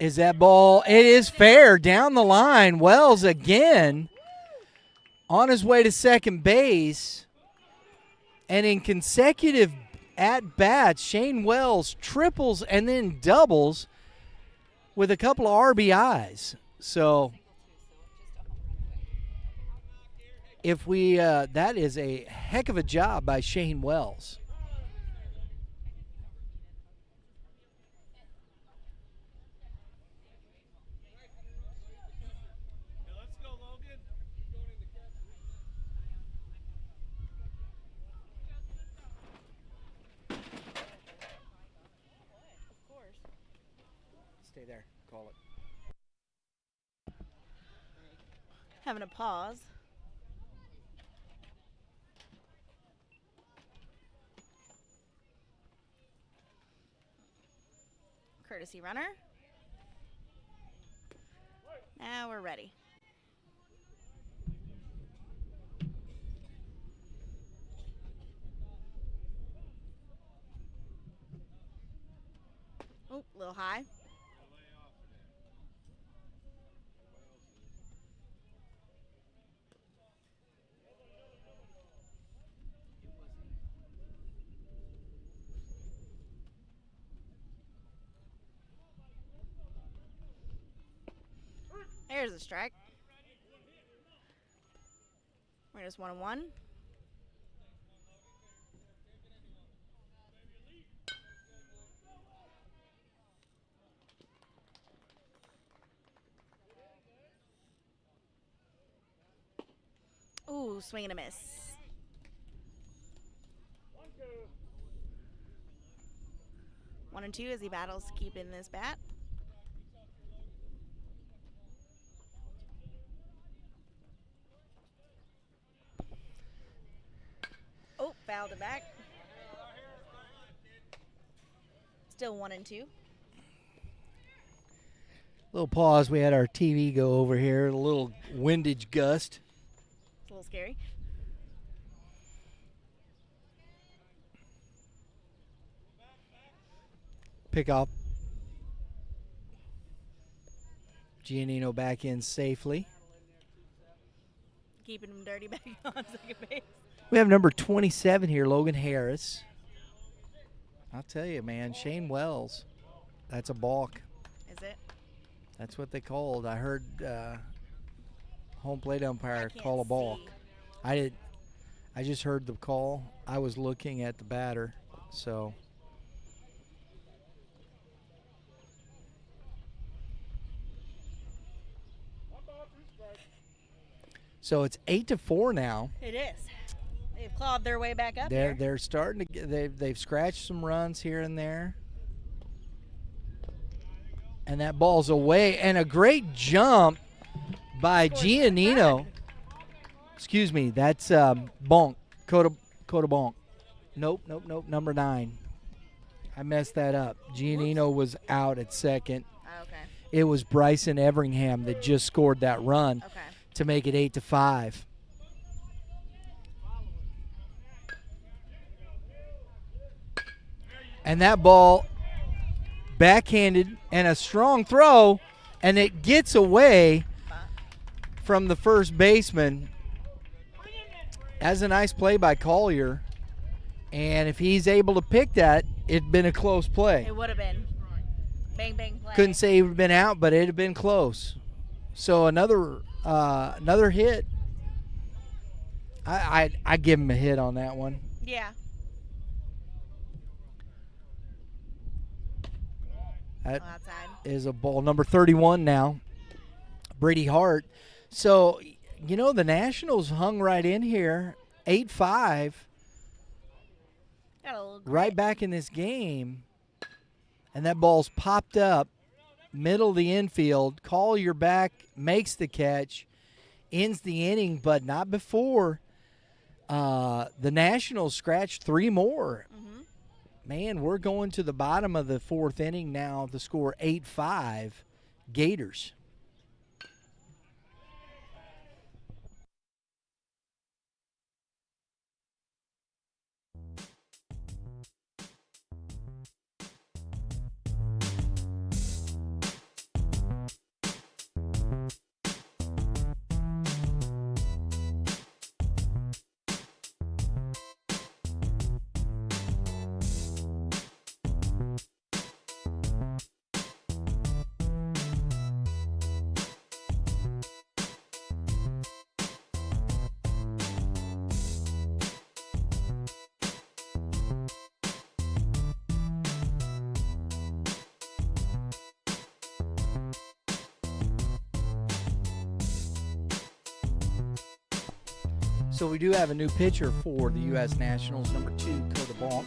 Is that ball? It is fair down the line. Wells again on his way to second base. And in consecutive at-bats, Shane Wells triples and then doubles with a couple of RBIs. So if we that is a heck of a job by Shane Wells. Stay there. Call it. Having a pause. Courtesy runner. Now we're ready. Oh, a little high. There's a strike. We're just 1-1. Ooh, swing and a miss. 1-2 as he battles to keep in this bat. Oh, fouled it back. Still 1-2. Little pause. We had our TV go over here. A little windage gust. It's a little scary. Pick up. Giannino back in safely. Keeping him dirty back on second base. We have number 27 here, Logan Harris. I'll tell you, man, Shane Wells. That's a balk. Is it? That's what they called. I heard home plate umpire I call a can't balk. see. I just heard the call. I was looking at the batter, so. So it's 8-4 now. It is. They've clawed their way back up They're here. starting to get, they've scratched some runs here and there. And that ball's away, and a great jump by Giannino. Excuse me, that's Bonk, Coda Bonk. Nope, number 9. I messed that up. Giannino was out at second. Oh, okay. It was Bryson Everingham that just scored that run Okay. to make it 8-5. And that ball backhanded and a strong throw, and it gets away from the first baseman. That's a nice play by Collier. And if he's able to pick that, it'd been a close play. It would have been. Bang, bang play. Couldn't say it would have been out, but it'd have been close. So another hit. I give him a hit on that one. Yeah. That Outside. is a ball. Number 31 now, Brady Hart. So, you know, the Nationals hung right in here, 8-5, Got a little right grit. back in this game. And that ball's popped up, middle of the infield. Collier back, makes the catch, ends the inning, but not before the Nationals scratched 3 more. Mm-hmm. Man, we're going to the bottom of the 4th inning now. The score 8-5, Gators. So we do have a new pitcher for the U.S. Nationals, number 2, Coda Bonk.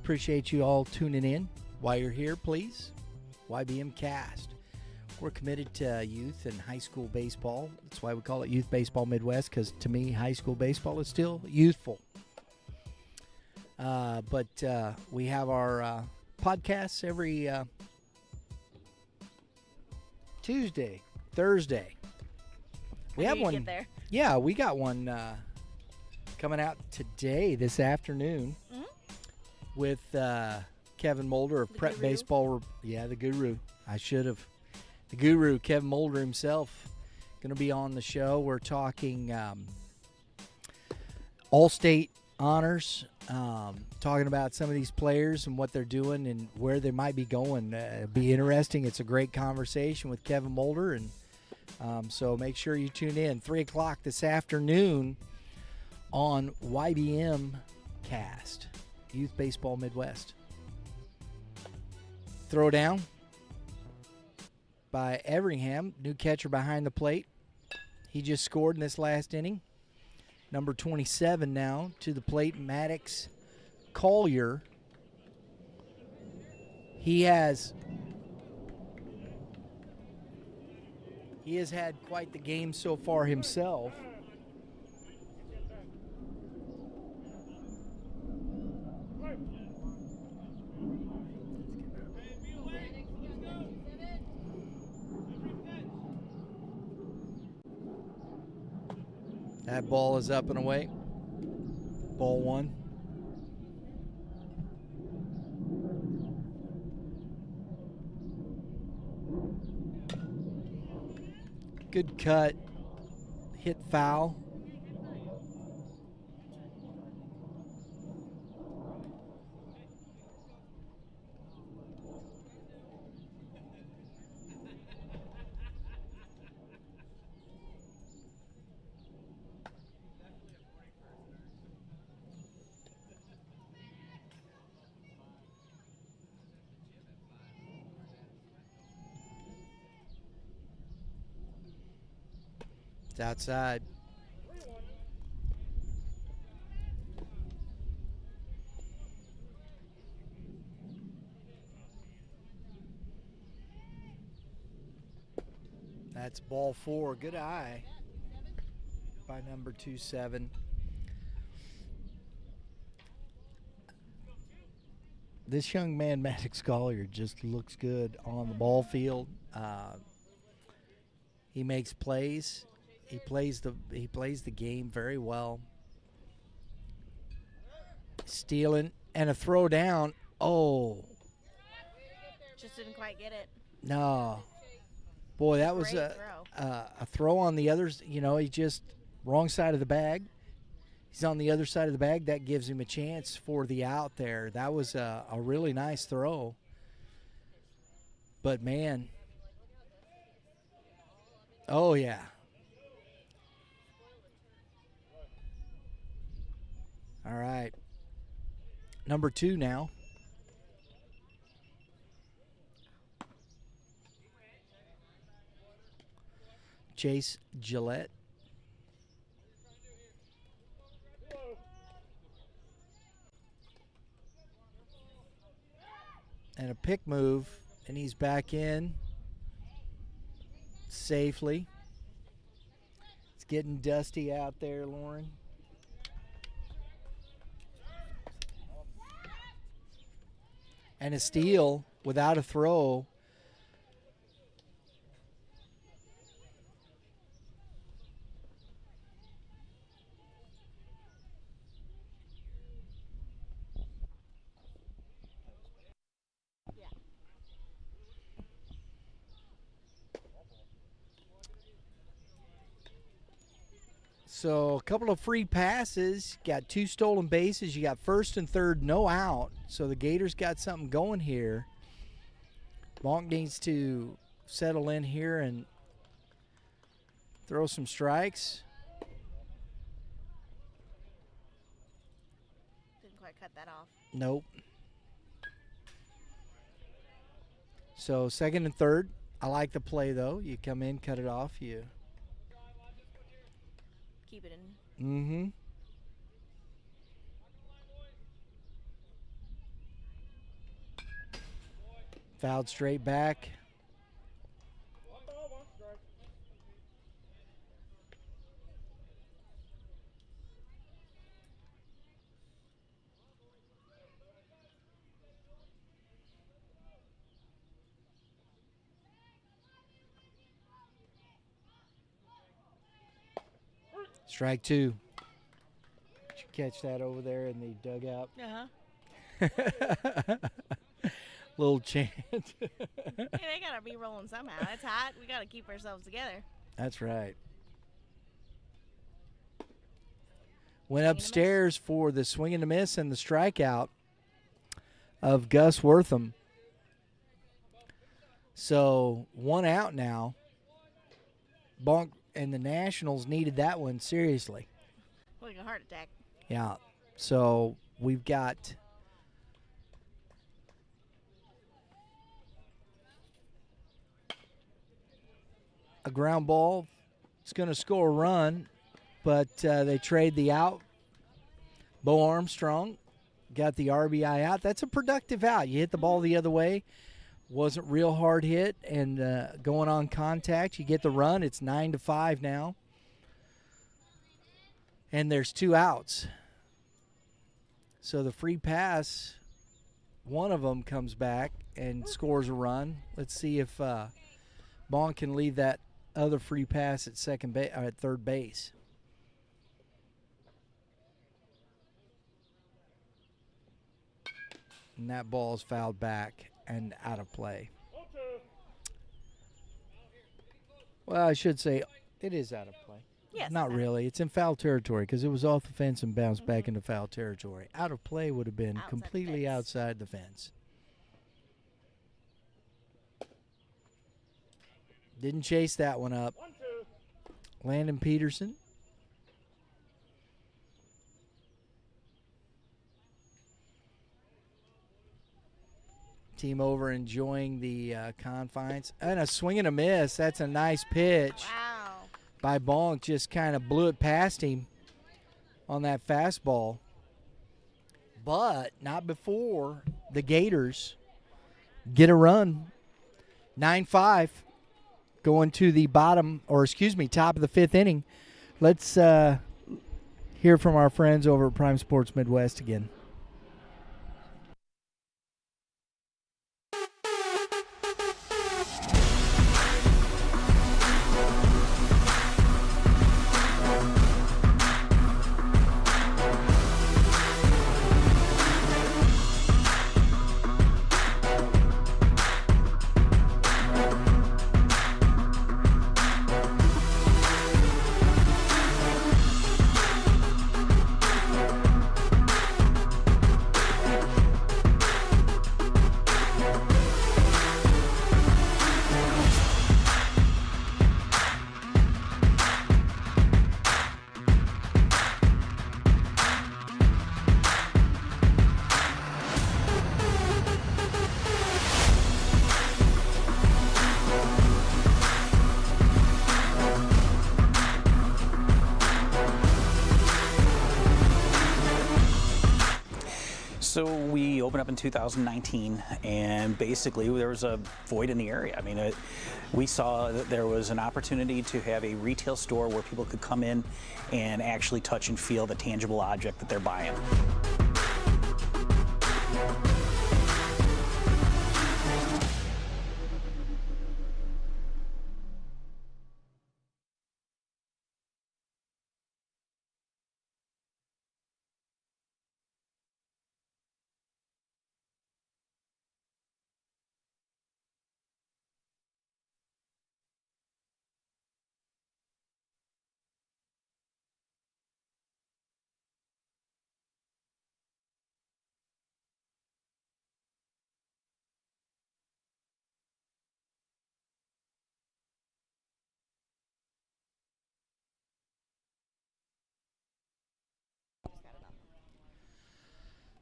Appreciate you all tuning in. While you're here, please, YBMcast. We're committed to youth and high school baseball. That's why we call it Youth Baseball Midwest, because to me, high school baseball is still youthful. But we have our podcasts every Tuesday, Thursday. We have You one. Get there. Yeah, we got one coming out today, this afternoon, with Kevin Moulder of The Prep guru? Baseball. Yeah, the guru. I should have. The guru, Kevin Moulder himself, going to be on the show. We're talking all-state honors, talking about some of these players and what they're doing and where they might be going. It'll be interesting. It's a great conversation with Kevin Moulder, and so make sure you tune in. 3 o'clock this afternoon on YBMcast, Youth Baseball Midwest. Throw down by Everingham, new catcher behind the plate. He just scored in this last inning. Number 27 now to the plate, Maddox Collier. He has He has had quite the game so far himself. That ball is up and away. Ball one. Good cut. Hit foul. It's outside. That's ball four. Good eye by number 27. This young man, Maddox Collier, just looks good on the ball field. He makes plays. He plays the game very well. Stealing and a throw down. Oh, Just didn't quite get it. no. Boy, that was Great throw. A throw on the others. You know, he just wrong side of the bag. He's on the other side of the bag. That gives him a chance for the out there. That was a really nice throw. But, man. Oh, yeah. All right. Number 2 now. Chase Gillette. And a pick move, and he's back in safely. It's getting dusty out there, Lauren. And a steal without a throw. So a couple of free passes, got 2 stolen bases. You got first and third, no out. So the Gators got something going here. Monk needs to settle in here and throw some strikes. Didn't quite cut that off. Nope. So second and third. I like the play, though. You come in, cut it off. You. Keep it in. Mm-hmm. Fouled straight back. Strike 2. Did you catch that over there in the dugout? Uh-huh. Little chant. Hey, they got to be rolling somehow. It's hot. We got to keep ourselves together. That's right. Went upstairs for the swing and a miss and the strikeout of Gus Wortham. So 1 out now. Bonk and the Nationals needed that one seriously. Like a heart attack. Yeah. So we've got a ground ball. It's going to score a run, but they trade the out. Bo Armstrong got the RBI out. That's a productive out. You hit the ball the other way. Wasn't real hard hit, and going on contact, you get the run. It's 9-5 now. And there's 2 outs. So the free pass, one of them comes back and scores a run. Let's see if Bond can leave that other free pass at at third base. And that ball is fouled back and out of play. Well, I should say it is out of play. Yes. Not really. It's in foul territory because it was off the fence and bounced back into foul territory. Out of play would have been Outside completely the fence. outside the fence. Didn't chase that one up. Landon Peterson. Team over enjoying the confines. And a swing and a miss. That's a nice pitch Wow. by Bonk. Just kind of blew it past him on that fastball. But not before the Gators get a run. 9-5 going to the top of the 5th inning. Let's hear from our friends over at Prime Sports Midwest again. So we opened up in 2019, and basically there was a void in the area. I mean, we saw that there was an opportunity to have a retail store where people could come in and actually touch and feel the tangible object that they're buying.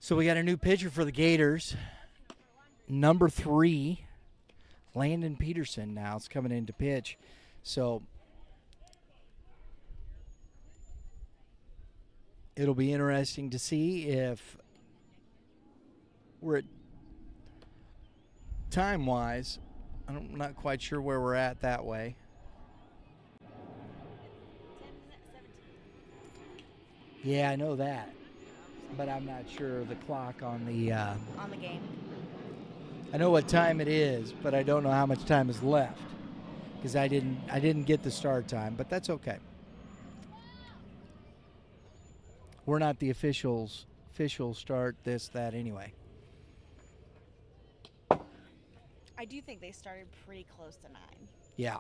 So we got a new pitcher for the Gators. Number 3, Landon Peterson now is coming in to pitch. So it'll be interesting to see if we're at time-wise. I'm not quite sure where we're at that way. 10-17 Yeah, I know that. But I'm not sure the clock on the on the game. I know what time it is, but I don't know how much time is left because I didn't get the start time, but that's okay. We're not the official start this that anyway. I do think they started pretty close to 9. Yeah.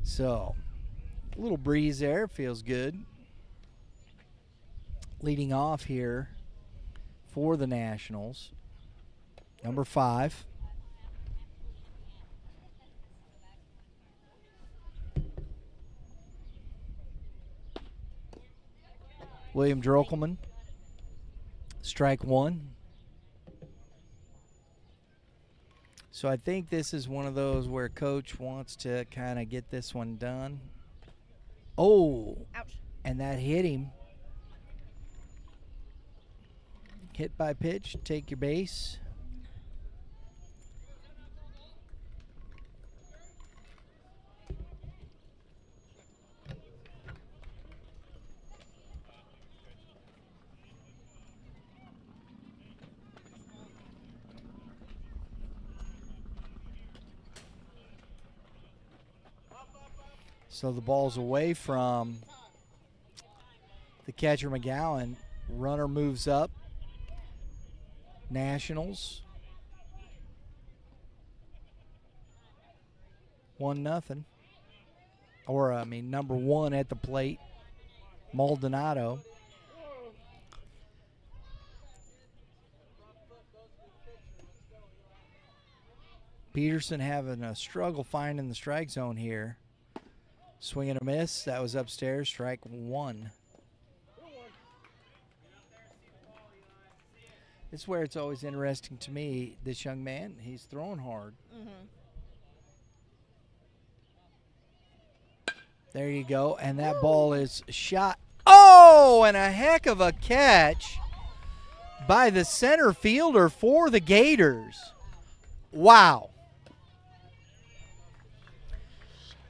So, a little breeze there, feels good. Leading off here for the Nationals, number 5. William Drockelman, strike 1. So I think this is one of those where Coach wants to kind of get this one done. Oh, Ouch. and that hit him. Hit by pitch, take your base. So the ball's away from the catcher, McGowan. Runner moves up. Nationals. 1-0. Or, number 1 at the plate, Maldonado. Peterson having a struggle finding the strike zone here. Swing and a miss. That was upstairs. Strike 1. This is where it's always interesting to me. This young man, he's throwing hard. Mm-hmm. There you go. And that ball is shot. Oh, and a heck of a catch by the center fielder for the Gators. Wow.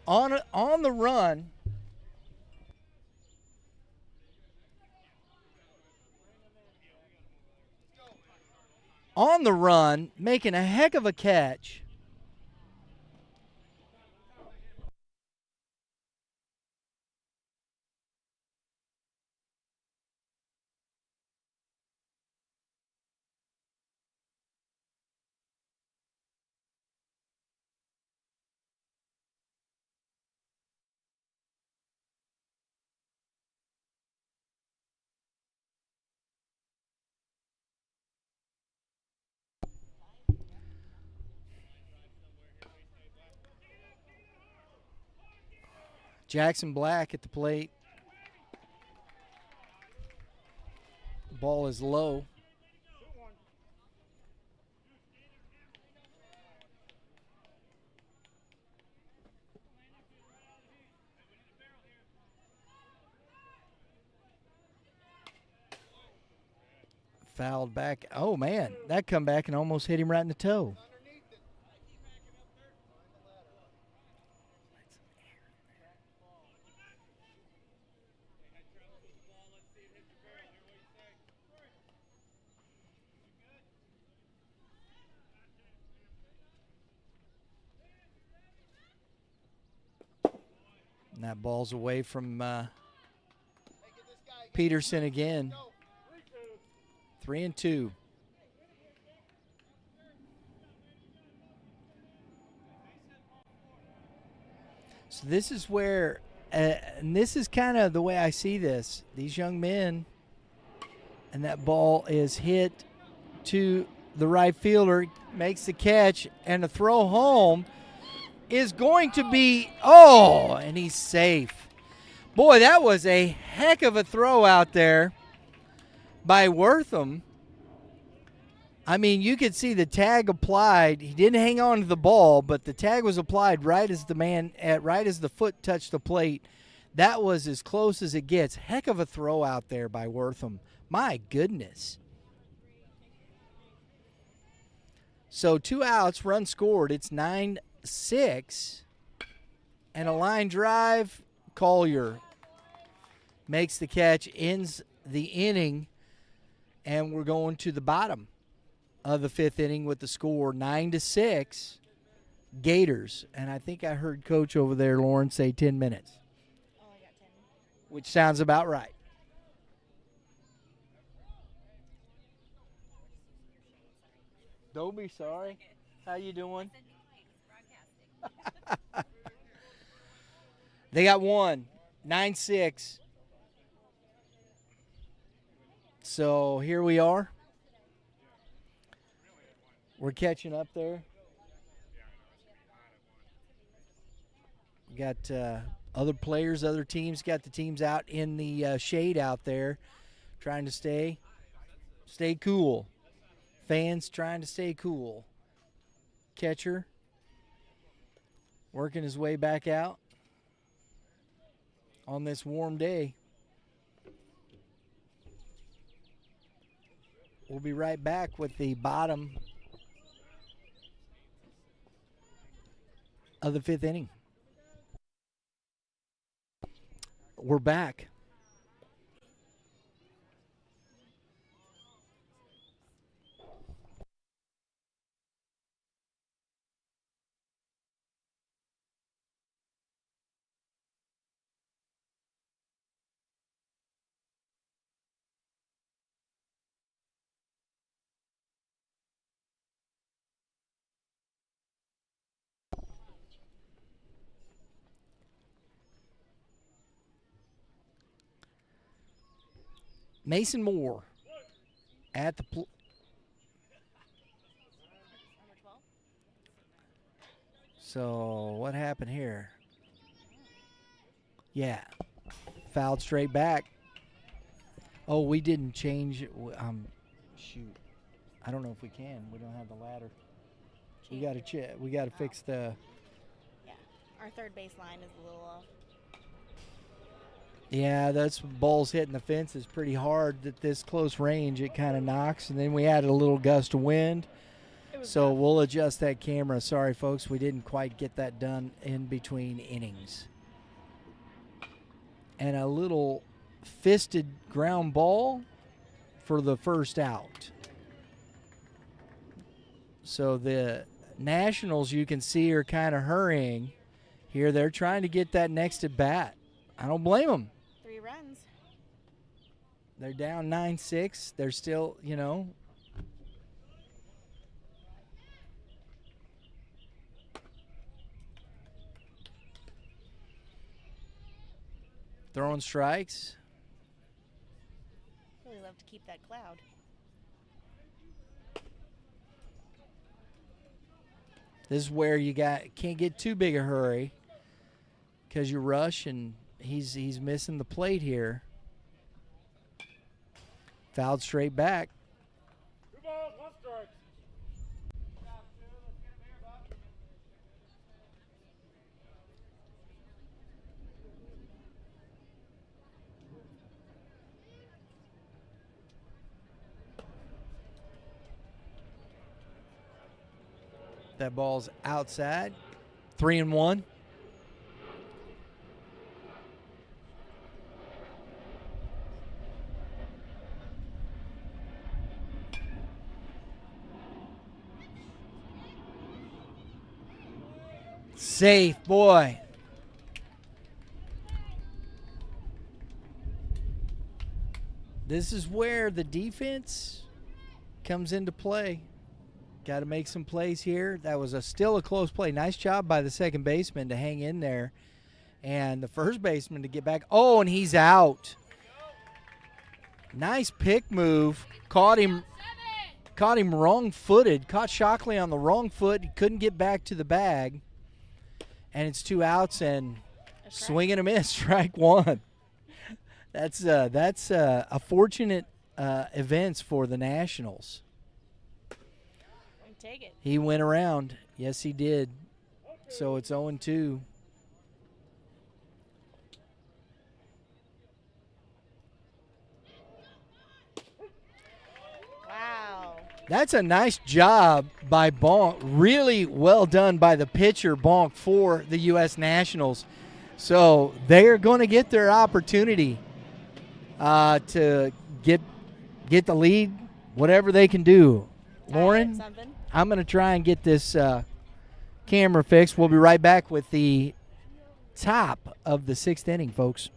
On the run. On the run, making a heck of a catch. Jackson Black at the plate. Ball is low. Fouled back. Oh, man. That come back and almost hit him right in the toe. And that ball's away from Peterson again. 3-2. So this is where, and this is kind of the way I see this. These young men, and that ball is hit to the right fielder, makes the catch, and the throw home is going to be, and he's safe. Boy, that was a heck of a throw out there by Wortham. I mean, you could see the tag applied. He didn't hang on to the ball, but the tag was applied right as the foot touched the plate. That was as close as it gets. Heck of a throw out there by Wortham. My goodness. So 2 outs, run scored. It's 9-6. And a line drive. Collier makes the catch, ends the inning. And we're going to the bottom of the 5th inning with the score 9-6 Gators. And I think I heard Coach over there, Lauren, say 10 minutes. Oh, I got 10. Which sounds about right. Don't be sorry. How you doing? They got one. 9-6. So here we are. We're catching up there. We got other players, other teams. Got the teams out in the shade out there trying to stay cool. Fans trying to stay cool. catcher working his way back out on this warm day. We'll be right back with the bottom of the 5th inning. We're back. Mason Moore at the Number 12. So what happened here? Yeah, fouled straight back. Oh, we didn't change. Shoot, I don't know if we can. We don't have the ladder. We got to check. We got to fix the. Yeah, our third base line is a little off. Yeah, that's balls hitting the fences pretty hard at this close range. It kind of knocks, and then we added a little gust of wind. So we'll adjust that camera. Sorry, folks, we didn't quite get that done in between innings. And a little fisted ground ball for the first out. So the Nationals, you can see, are kind of hurrying here. They're trying to get that next at bat. I don't blame them. 3 runs. They're down 9-6. They're still, throwing strikes. Really love to keep that cloud. This is where you can't get too big a hurry because you rush, and he's missing the plate here. Fouled straight back. 2 balls, 1 strike. That ball's outside. 3-1. Safe, boy. This is where the defense comes into play. Got to make some plays here. That was still a close play. Nice job by the second baseman to hang in there. And the first baseman to get back. Oh, and he's out. Nice pick move. Caught him wrong-footed. Caught Shockley on the wrong foot. He couldn't get back to the bag. And it's 2 outs and swing and a miss. Strike 1. That's a fortunate events for the Nationals. Take it. He went around. Yes, he did. So it's 0-2. Wow. That's a nice job by Bonk. Really well done by the pitcher, Bonk, for the U.S. Nationals. So they are going to get their opportunity to get the lead, whatever they can do. Lauren, I'm going to try and get this camera fixed. We'll be right back with the top of the 6th inning, folks.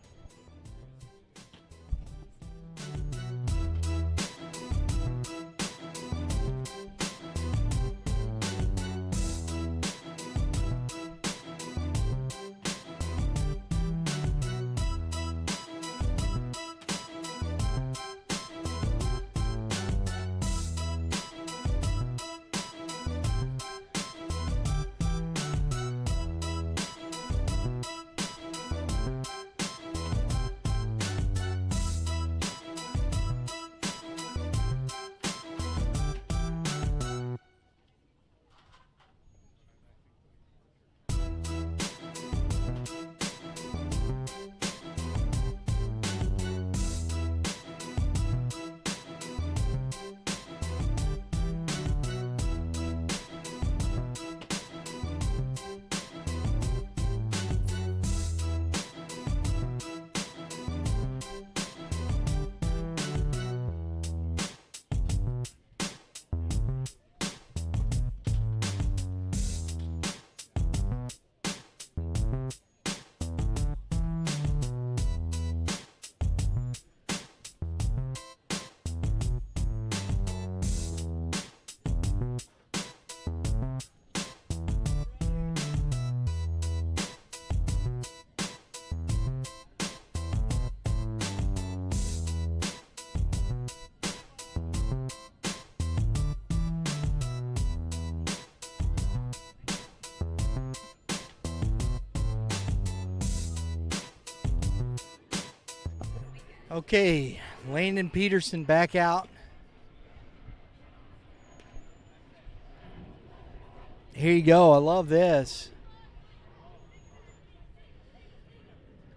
Okay, Landon Peterson back out. Here you go. I love this.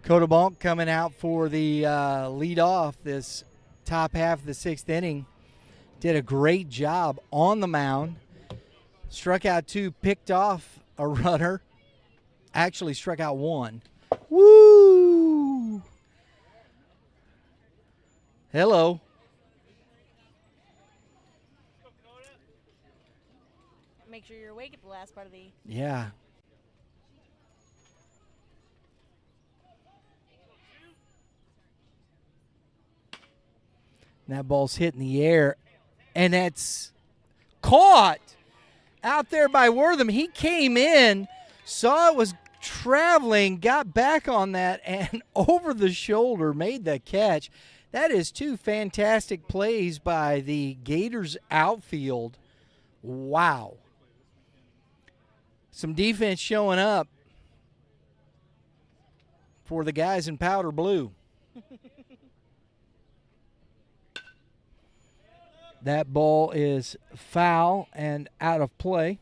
Cotobonk coming out for the lead off this top half of the 6th inning. Did a great job on the mound. Struck out 2, picked off a runner. Actually struck out 1. Woo! Hello. Make sure you're awake at the last part of the. Yeah. That ball's hitting the air, and that's caught out there by Wortham. He came in, saw it was traveling, got back on that, and over the shoulder made the catch. That is 2 fantastic plays by the Gators outfield. Wow. Some defense showing up for the guys in powder blue. That ball is foul and out of play.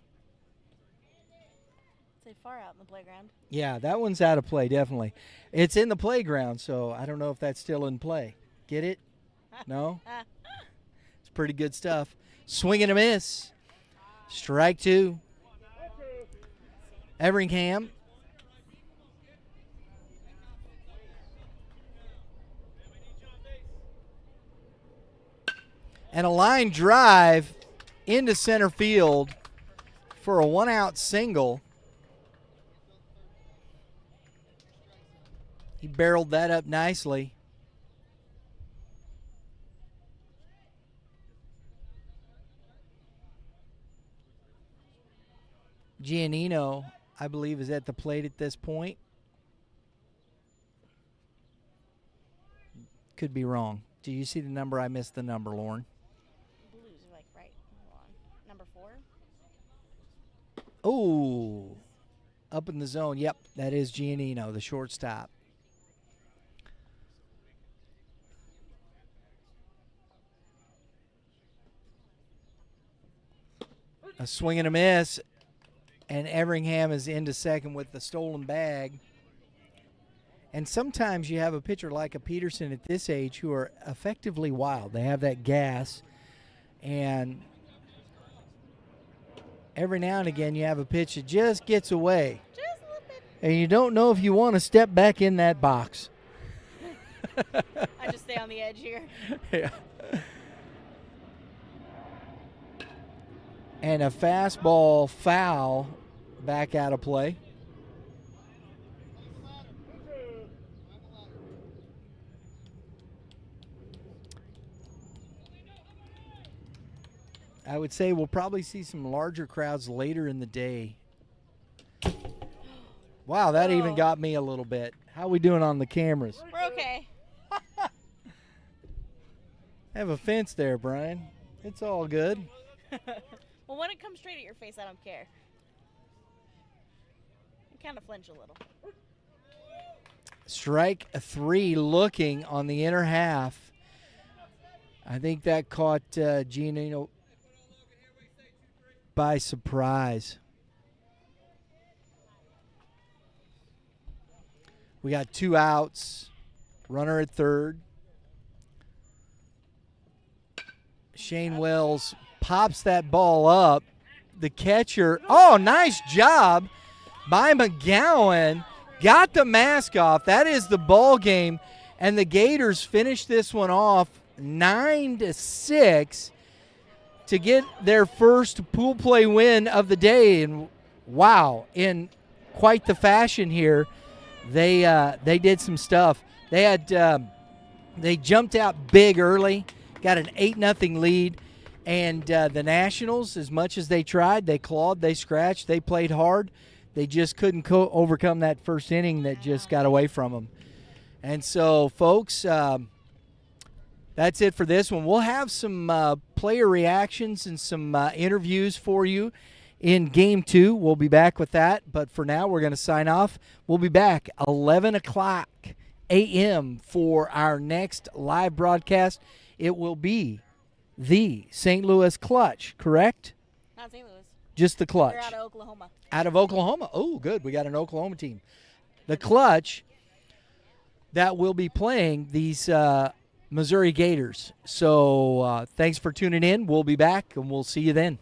Say far out in the playground. Yeah, that one's out of play, definitely. It's in the playground, so I don't know if that's still in play. Get it? No? It's pretty good stuff. Swing and a miss. Strike 2. Everingham. And a line drive into center field for a 1-out single. He barreled that up nicely. Giannino, I believe, is at the plate at this point. Could be wrong. Do you see the number? I missed the number, Lauren. Blues are like right. Hold on. Number 4. Oh, up in the zone. Yep, that is Giannino, the shortstop. A swing and a miss, and Everingham is into second with the stolen bag. And sometimes you have a pitcher like a Peterson at this age who are effectively wild. They have that gas, and every now and again you have a pitch that just gets away. Just a little bit. And you don't know if you want to step back in that box. I just stay on the edge here. Yeah. And a fastball foul back out of play. I would say we'll probably see some larger crowds later in the day. Wow, that even got me a little bit. How we doing on the cameras? We're okay. Have a fence there, Brian. It's all good. Well, when it comes straight at your face, I don't care. I kind of flinch a little. Strike 3 looking on the inner half. I think that caught Giannino by surprise. We got 2 outs. Runner at third. Shane Wells pops that ball up. The catcher, oh, nice job by McGowan. Got the mask off. That is the ball game. And the Gators finish this one off 9-6 to get their first pool play win of the day. And wow, in quite the fashion here. They did some stuff. They had they jumped out big early, got an 8-0 lead. And the Nationals, as much as they tried, they clawed, they scratched, they played hard. They just couldn't overcome that first inning that just got away from them. And so, folks, that's it for this one. We'll have some player reactions and some interviews for you in Game 2. We'll be back with that. But for now, we're going to sign off. We'll be back 11 o'clock a.m. for our next live broadcast. It will be the St. Louis Clutch, correct? Not St. Louis. Just the Clutch. They're out of Oklahoma. Out of Oklahoma. Oh, good. We got an Oklahoma team. The Clutch that will be playing these Missouri Gators. So thanks for tuning in. We'll be back, and we'll see you then.